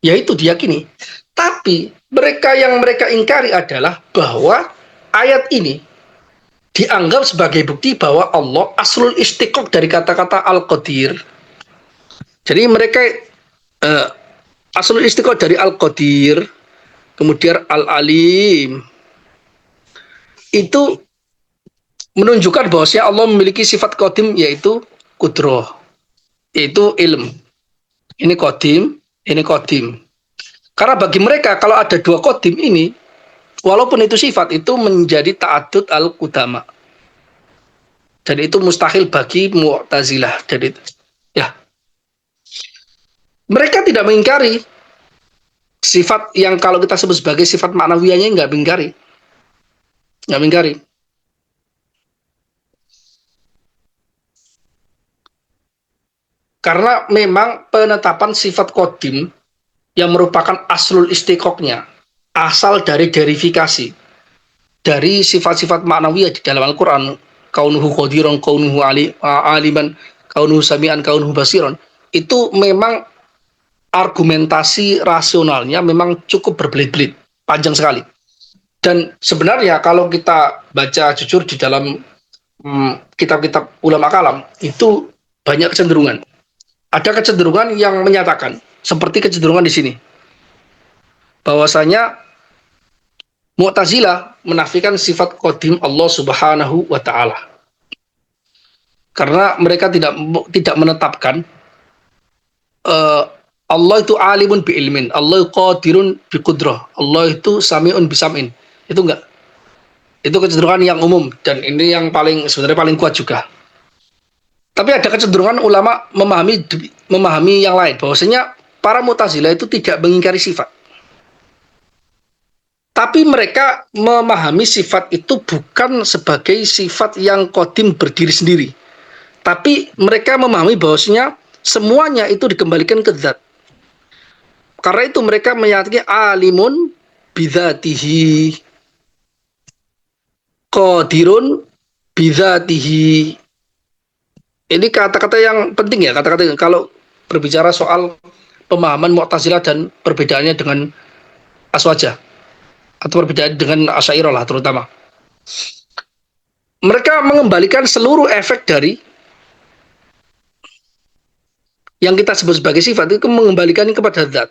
yaitu diyakini. Tapi mereka ingkari adalah bahwa ayat ini dianggap sebagai bukti bahwa Allah aslul istiqaq dari kata-kata al-qadir. Jadi mereka aslul istiqaq dari al-qadir, kemudian al-alim, itu menunjukkan bahwasanya Allah memiliki sifat qadim, yaitu kudroh, yaitu ilm. Ini qadim, ini qadim. Karena bagi mereka kalau ada dua qadim ini, walaupun itu sifat, itu menjadi ta'addud al-qudama. Jadi itu mustahil bagi Mu'tazilah. Jadi ya. Mereka tidak mengingkari Sifat yang kalau kita sebut sebagai sifat maknawiyahnya nggak mengingkari. Karena memang penetapan sifat kodim yang merupakan aslul istiqoknya, asal dari verifikasi dari sifat-sifat maknawiyah di dalam Al-Quran, kaunuhu qadiran, kaunuhu aliman, kaunuhu sami'an, kaunuhu basiron, itu memang argumentasi rasionalnya memang cukup berbelit-belit, panjang sekali. Dan sebenarnya kalau kita baca jujur di dalam kitab-kitab ulama kalam, itu banyak kecenderungan. Ada kecenderungan yang menyatakan, seperti kecenderungan di sini, bahwasanya Mu'tazilah menafikan sifat qadim Allah Subhanahu wa taala. Karena mereka tidak menetapkan Allah itu alimun bi ilmin, Allah qadirun bi qudrah, Allah itu samiun bi sam'in. Itu enggak. Itu kecenderungan yang umum dan ini yang sebenarnya paling kuat juga. Tapi ada kecenderungan ulama memahami yang lain, bahwasanya para Mu'tazilah itu tidak mengingkari sifat. Tapi mereka memahami sifat itu bukan sebagai sifat yang qadim berdiri sendiri. Tapi mereka memahami bahwasanya semuanya itu dikembalikan ke zat. Karena itu mereka menyatakan alimun bidzatihi, qadirun bidzatihi. Ini kata-kata yang penting ya, kata-kata kalau berbicara soal pemahaman Mu'tazilah dan perbedaannya dengan Aswajah atau perbedaan dengan Asy'ariyah lah terutama. Mereka mengembalikan seluruh efek dari yang kita sebut sebagai sifat itu mengembalikannya kepada zat.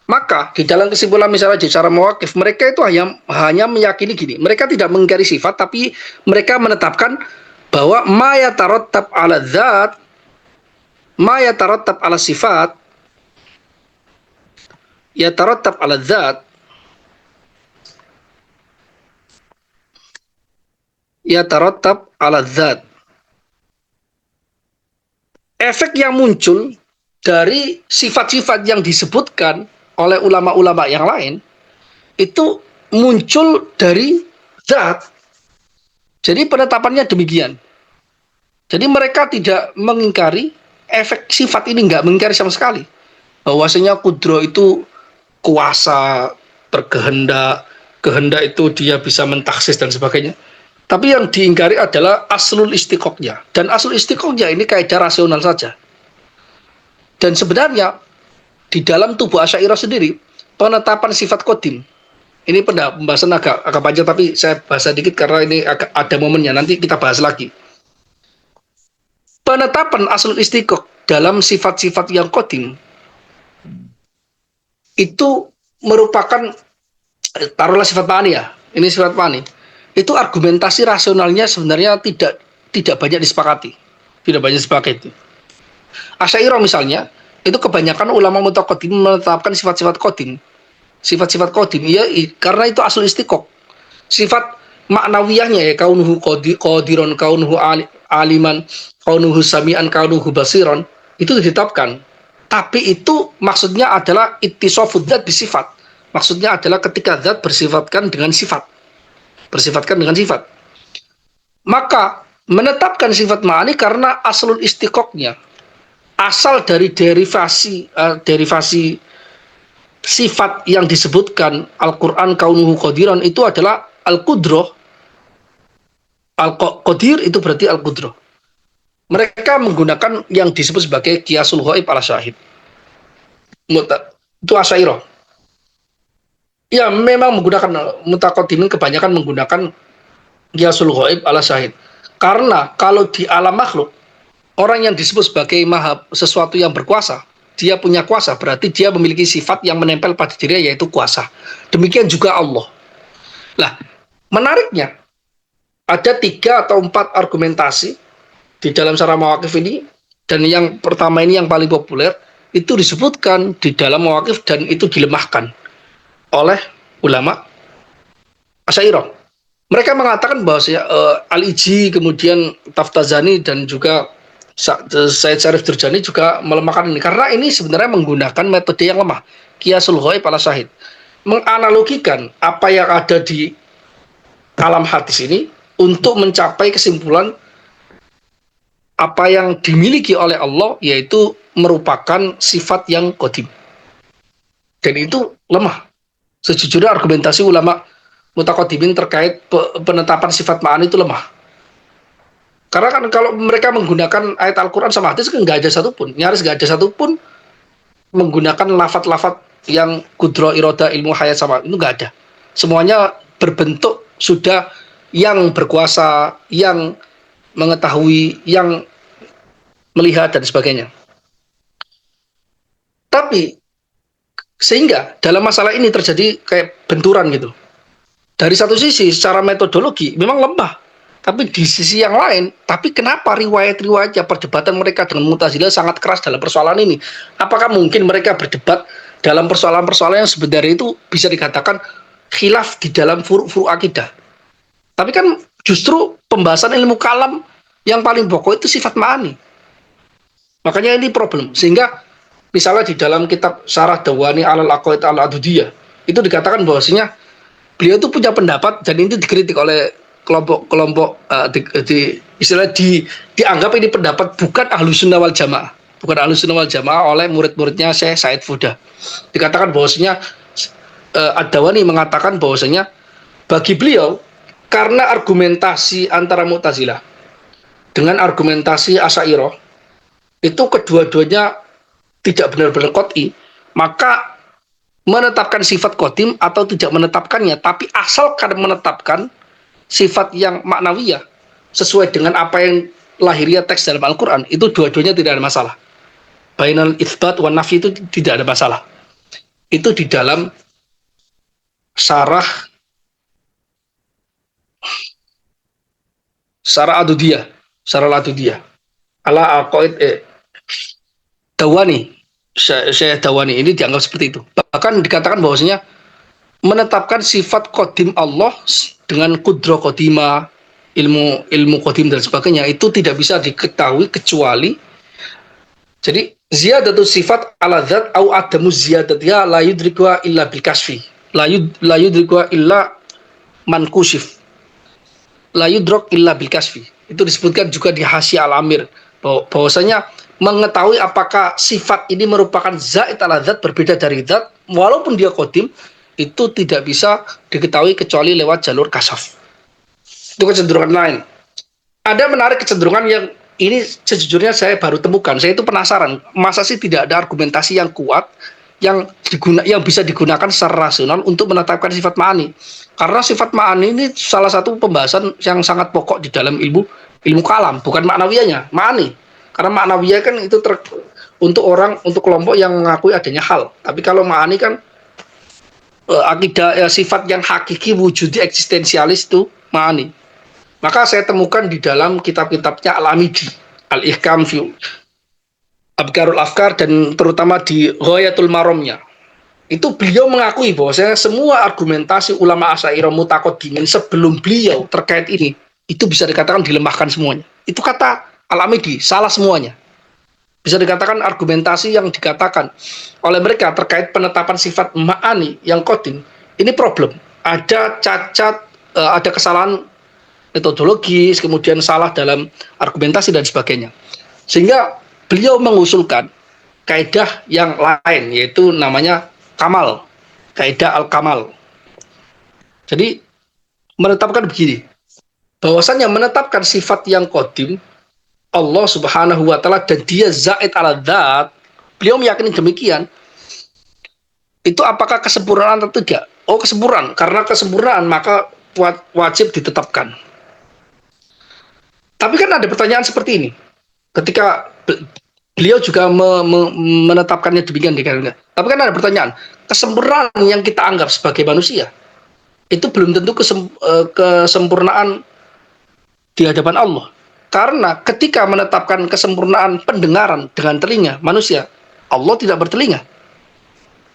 Maka di dalam kesimpulan misalnya di cara mewakif, mereka itu hanya meyakini gini, mereka tidak mengingkari sifat tapi mereka menetapkan bahwa ma yatarattab ala zat, ma yatarattab ala sifat, yatarattab ala zat, yatarattab ala zat. Efek yang muncul dari sifat-sifat yang disebutkan oleh ulama-ulama yang lain itu muncul dari zat. Jadi penetapannya demikian. Jadi mereka tidak mengingkari efek sifat ini, nggak mengingkari sama sekali. Bahwasanya kudro itu kuasa, berkehendak, kehendak itu dia bisa mentaksis dan sebagainya. Tapi yang diingkari adalah aslul istiqoknya. Dan aslul istiqoknya ini kaidah rasional saja. Dan sebenarnya di dalam tubuh Asy'ariyah sendiri, penetapan sifat qadim. Ini pembahasan agak panjang tapi saya bahas sedikit karena ini ada momennya. Nanti kita bahas lagi. Penetapan aslul istiqok dalam sifat-sifat yang qadim itu merupakan, taruhlah sifat ma'ani ya. Ini sifat ma'ani. Itu argumentasi rasionalnya sebenarnya tidak banyak disepakati. Tidak banyak disepakati. Asy'ariyah misalnya, itu kebanyakan ulama mutaqaddim menetapkan sifat-sifat qadim. Sifat-sifat qadim ya karena itu aslul istiqok. Sifat maknawiyahnya ya kaunuhu qadiron, kaunuhu aliman, kaunuhu sami'an, kaunuhu basiron itu ditetapkan. Tapi itu maksudnya adalah ittisafud dzat bisifat. Maksudnya adalah ketika zat bersifatkan dengan sifat. Bersifatkan dengan sifat. Maka menetapkan sifat ma'ani karena aslul istiqoknya. Asal dari derivasi sifat yang disebutkan Al-Quran kaunuhu qadiran itu adalah al-qudroh. Al-qadir itu berarti al-qudroh. Mereka menggunakan yang disebut sebagai qiyasul ghaib ala syahid. Itu Asy'ariyah. Ya memang menggunakan mutaqaddimin kebanyakan menggunakan qiyasul ghaib ala syahid. Karena kalau di alam makhluk orang yang disebut sebagai sesuatu yang berkuasa, dia punya kuasa, berarti dia memiliki sifat yang menempel pada dirinya yaitu kuasa. Demikian juga Allah. Nah, menariknya ada 3 atau 4 argumentasi di dalam syarah mawaqif ini dan yang pertama ini yang paling populer itu disebutkan di dalam mawaqif dan itu dilemahkan oleh ulama Asy'ariyah. Mereka mengatakan bahwa Al-Ijzi, kemudian Taftazani dan juga Said Syarif Durjani juga melemahkan ini karena ini sebenarnya menggunakan metode yang lemah. Qiyasul ghaib ala syahid. Menganalogikan apa yang ada di alam hadis ini untuk mencapai kesimpulan apa yang dimiliki oleh Allah, yaitu merupakan sifat yang qadim. Dan itu lemah. Sejujurnya argumentasi ulama mutaqaddimin terkait penetapan sifat ma'ani itu lemah. Karena kan kalau mereka menggunakan ayat Al-Quran sama hadis kan nggak ada satupun, nyaris nggak ada satupun menggunakan lafat-lafat yang kudro, iroda, ilmu, hayat sama, itu nggak ada. Semuanya berbentuk sudah yang berkuasa, yang mengetahui, yang melihat dan sebagainya. Tapi sehingga dalam masalah ini terjadi kayak benturan gitu. Dari satu sisi secara metodologi memang lemah, tapi di sisi yang lain, tapi kenapa riwayat-riwayatnya perdebatan mereka dengan Mu'tazilah sangat keras dalam persoalan ini? Apakah mungkin mereka berdebat dalam persoalan-persoalan yang sebenarnya itu bisa dikatakan khilaf di dalam furu' akidah? Tapi kan justru pembahasan ilmu kalam yang paling pokok itu sifat ma'ani. Makanya ini problem. Sehingga misalnya di dalam kitab Syarah Dawani Alal Aqaid Al-Adudiyah itu dikatakan bahwasanya beliau itu punya pendapat dan ini dikritik oleh kelompok dianggap ini pendapat bukan Ahlus Sunnah wal Jamaah, bukan Ahlus Sunnah wal Jamaah oleh murid-muridnya Syekh Said Fuda. Dikatakan bahwasanya Ad-Dawani mengatakan bahwasanya bagi beliau karena argumentasi antara Mu'tazilah dengan argumentasi Asy'ariyah itu kedua-duanya tidak benar-benar qat'i, maka menetapkan sifat qadim atau tidak menetapkannya, tapi asalkan menetapkan sifat yang maknawiyah sesuai dengan apa yang lahiriah teks dalam Al-Quran, itu dua-duanya tidak ada masalah. Bainal itsbat wan nafi itu tidak ada masalah. Itu di dalam Syarah Adudiyah, Syarah Adudiyah ala aqaid Dawani, Syekh Dawani ini dianggap seperti itu. Bahkan dikatakan bahwasanya menetapkan sifat qadim Allah dengan kudro qadimah, ilmu qadim dan sebagainya itu tidak bisa diketahui kecuali jadi ziyadatu sifat ala dzat au adamu ziyadatiha la yudrikuha illa bil kasfi. La yudrikuha illa man kusyif. La yudrak illa bil kasfi. Itu disebutkan juga di Hasyiah Al-Amir bahwasanya mengetahui apakah sifat ini merupakan zat ala zat berbeda dari zat walaupun dia qadim itu tidak bisa diketahui kecuali lewat jalur kasaf. Itu kecenderungan lain. Ada menarik kecenderungan yang ini sejujurnya saya baru temukan. Saya itu penasaran, masa sih tidak ada argumentasi yang kuat yang bisa digunakan secara rasional untuk menetapkan sifat ma'ani. Karena sifat ma'ani ini salah satu pembahasan yang sangat pokok di dalam ilmu kalam, bukan maknawiyahnya, ma'ani. Karena maknawiyah kan itu untuk kelompok yang mengakui adanya hal. Tapi kalau ma'ani kan akidah sifat yang hakiki wujudi eksistensialis itu ma'ani. Maka saya temukan di dalam kitab-kitabnya Al-Amidi, Al-Ihkam fi Abkarul Afkar dan terutama di Ghayatul Maromnya. Itu beliau mengakui bahwa semua argumentasi ulama Asy'ariyah mutaqaddimin sebelum beliau terkait ini itu bisa dikatakan dilemahkan semuanya. Itu kata Al-Amidi, salah semuanya. Bisa dikatakan argumentasi yang dikatakan oleh mereka terkait penetapan sifat ma'ani yang qadim ini problem. Ada cacat, ada kesalahan metodologis, kemudian salah dalam argumentasi dan sebagainya. Sehingga beliau mengusulkan kaidah yang lain, yaitu namanya kamal, kaidah al-kamal. Jadi menetapkan begini, bahwasannya menetapkan sifat yang qadim Allah Subhanahu wa taala dan dia zaid ala dzat, beliau meyakini demikian. Itu apakah kesempurnaan atau tidak? Oh, kesempurnaan. Karena kesempurnaan maka wajib ditetapkan. Tapi kan ada pertanyaan seperti ini. Ketika beliau juga menetapkannya demikian. Tapi kan ada pertanyaan. Kesempurnaan yang kita anggap sebagai manusia, itu belum tentu kesempurnaan di hadapan Allah. Karena ketika menetapkan kesempurnaan pendengaran dengan telinga manusia, Allah tidak bertelinga.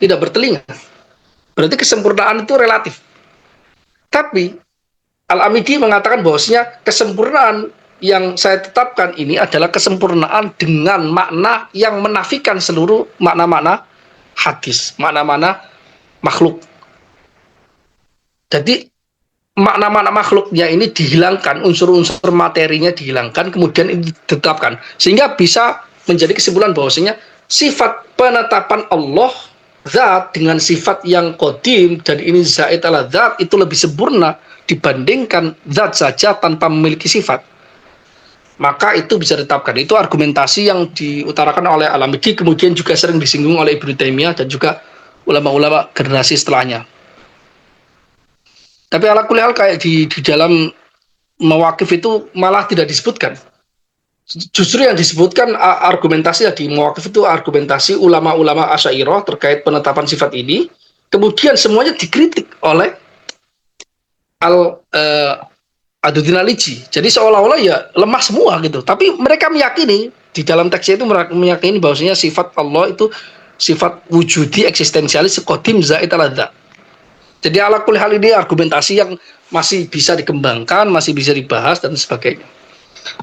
Tidak bertelinga. Berarti kesempurnaan itu relatif. Tapi Al-Amidi mengatakan bahwasanya kesempurnaan yang saya tetapkan ini adalah kesempurnaan dengan makna yang menafikan seluruh makna-makna hadis, mana-mana makhluk. Jadi makna-makna makhluknya ini dihilangkan, unsur-unsur materinya dihilangkan, kemudian ini ditetapkan. Sehingga bisa menjadi kesimpulan bahwasanya sifat penetapan Allah zat dengan sifat yang qadim dan ini zaid ala zat itu lebih sempurna dibandingkan zat saja tanpa memiliki sifat. Maka itu bisa ditetapkan. Itu argumentasi yang diutarakan oleh Al-Amidi, kemudian juga sering disinggung oleh Ibnu Taimiyah dan juga ulama-ulama generasi setelahnya. Tapi ala kulihal kayak di dalam mewakif itu malah tidak disebutkan. Justru yang disebutkan argumentasi di mewakif itu argumentasi ulama-ulama Asy'ariyah terkait penetapan sifat ini. Kemudian semuanya dikritik oleh Aduddin Al-Iji. Jadi seolah-olah ya lemah semua gitu. Tapi mereka meyakini di dalam teksnya itu meyakini bahwasanya sifat Allah itu sifat wujudi eksistensialis qadim zaid al-dzat. Jadi ala kulli hal ini argumentasi yang masih bisa dikembangkan, masih bisa dibahas dan sebagainya.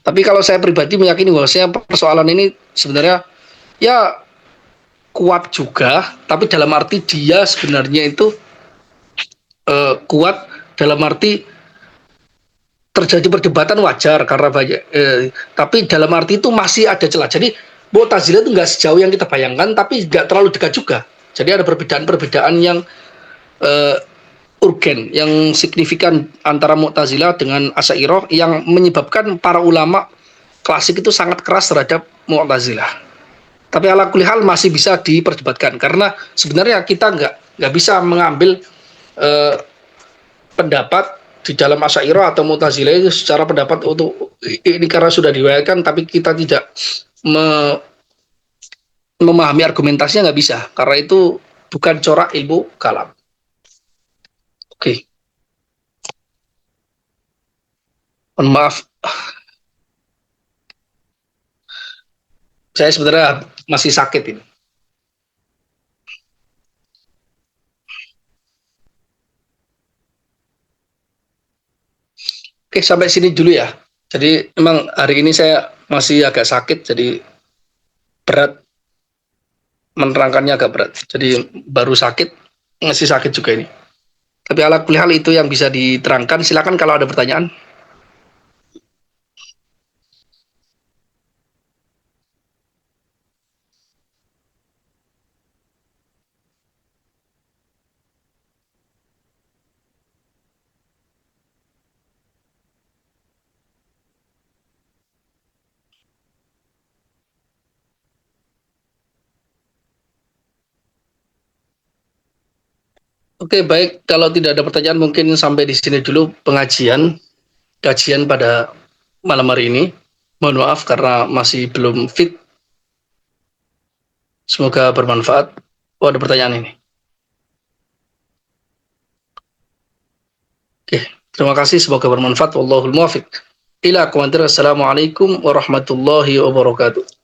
Tapi kalau saya pribadi meyakini bahwasanya persoalan ini sebenarnya ya kuat juga, tapi dalam arti dia sebenarnya itu kuat dalam arti terjadi perdebatan wajar karena banyak, tapi dalam arti itu masih ada celah. Jadi Mu'tazilah itu nggak sejauh yang kita bayangkan, tapi nggak terlalu dekat juga. Jadi ada perbedaan-perbedaan yang urgen, yang signifikan antara Mu'tazilah dengan Asy'ariyah yang menyebabkan para ulama klasik itu sangat keras terhadap Mu'tazilah. Tapi ala kulli hal masih bisa diperdebatkan karena sebenarnya kita nggak bisa mengambil pendapat di dalam Asy'ariyah atau Mu'tazilah itu secara pendapat untuk ini karena sudah diriwayatkan, tapi kita tidak memahami argumentasinya nggak bisa karena itu bukan corak ilmu kalam. Oke. Mohon maaf. Saya sebenarnya masih sakit ini. Oke, sampai sini dulu ya. Jadi memang hari ini saya masih agak sakit, jadi berat menerangkannya agak berat. Jadi baru sakit, masih sakit juga ini. Tapi ala kulli hal itu yang bisa diterangkan. Silakan kalau ada pertanyaan. Oke, baik. Kalau tidak ada pertanyaan, mungkin sampai di sini dulu kajian pada malam hari ini. Mohon maaf karena masih belum fit. Semoga bermanfaat. Oh, ada pertanyaan ini. Oke, terima kasih. Semoga bermanfaat. Wallahul muwaffiq. Ila aqwamit. Assalamualaikum warahmatullahi wabarakatuh.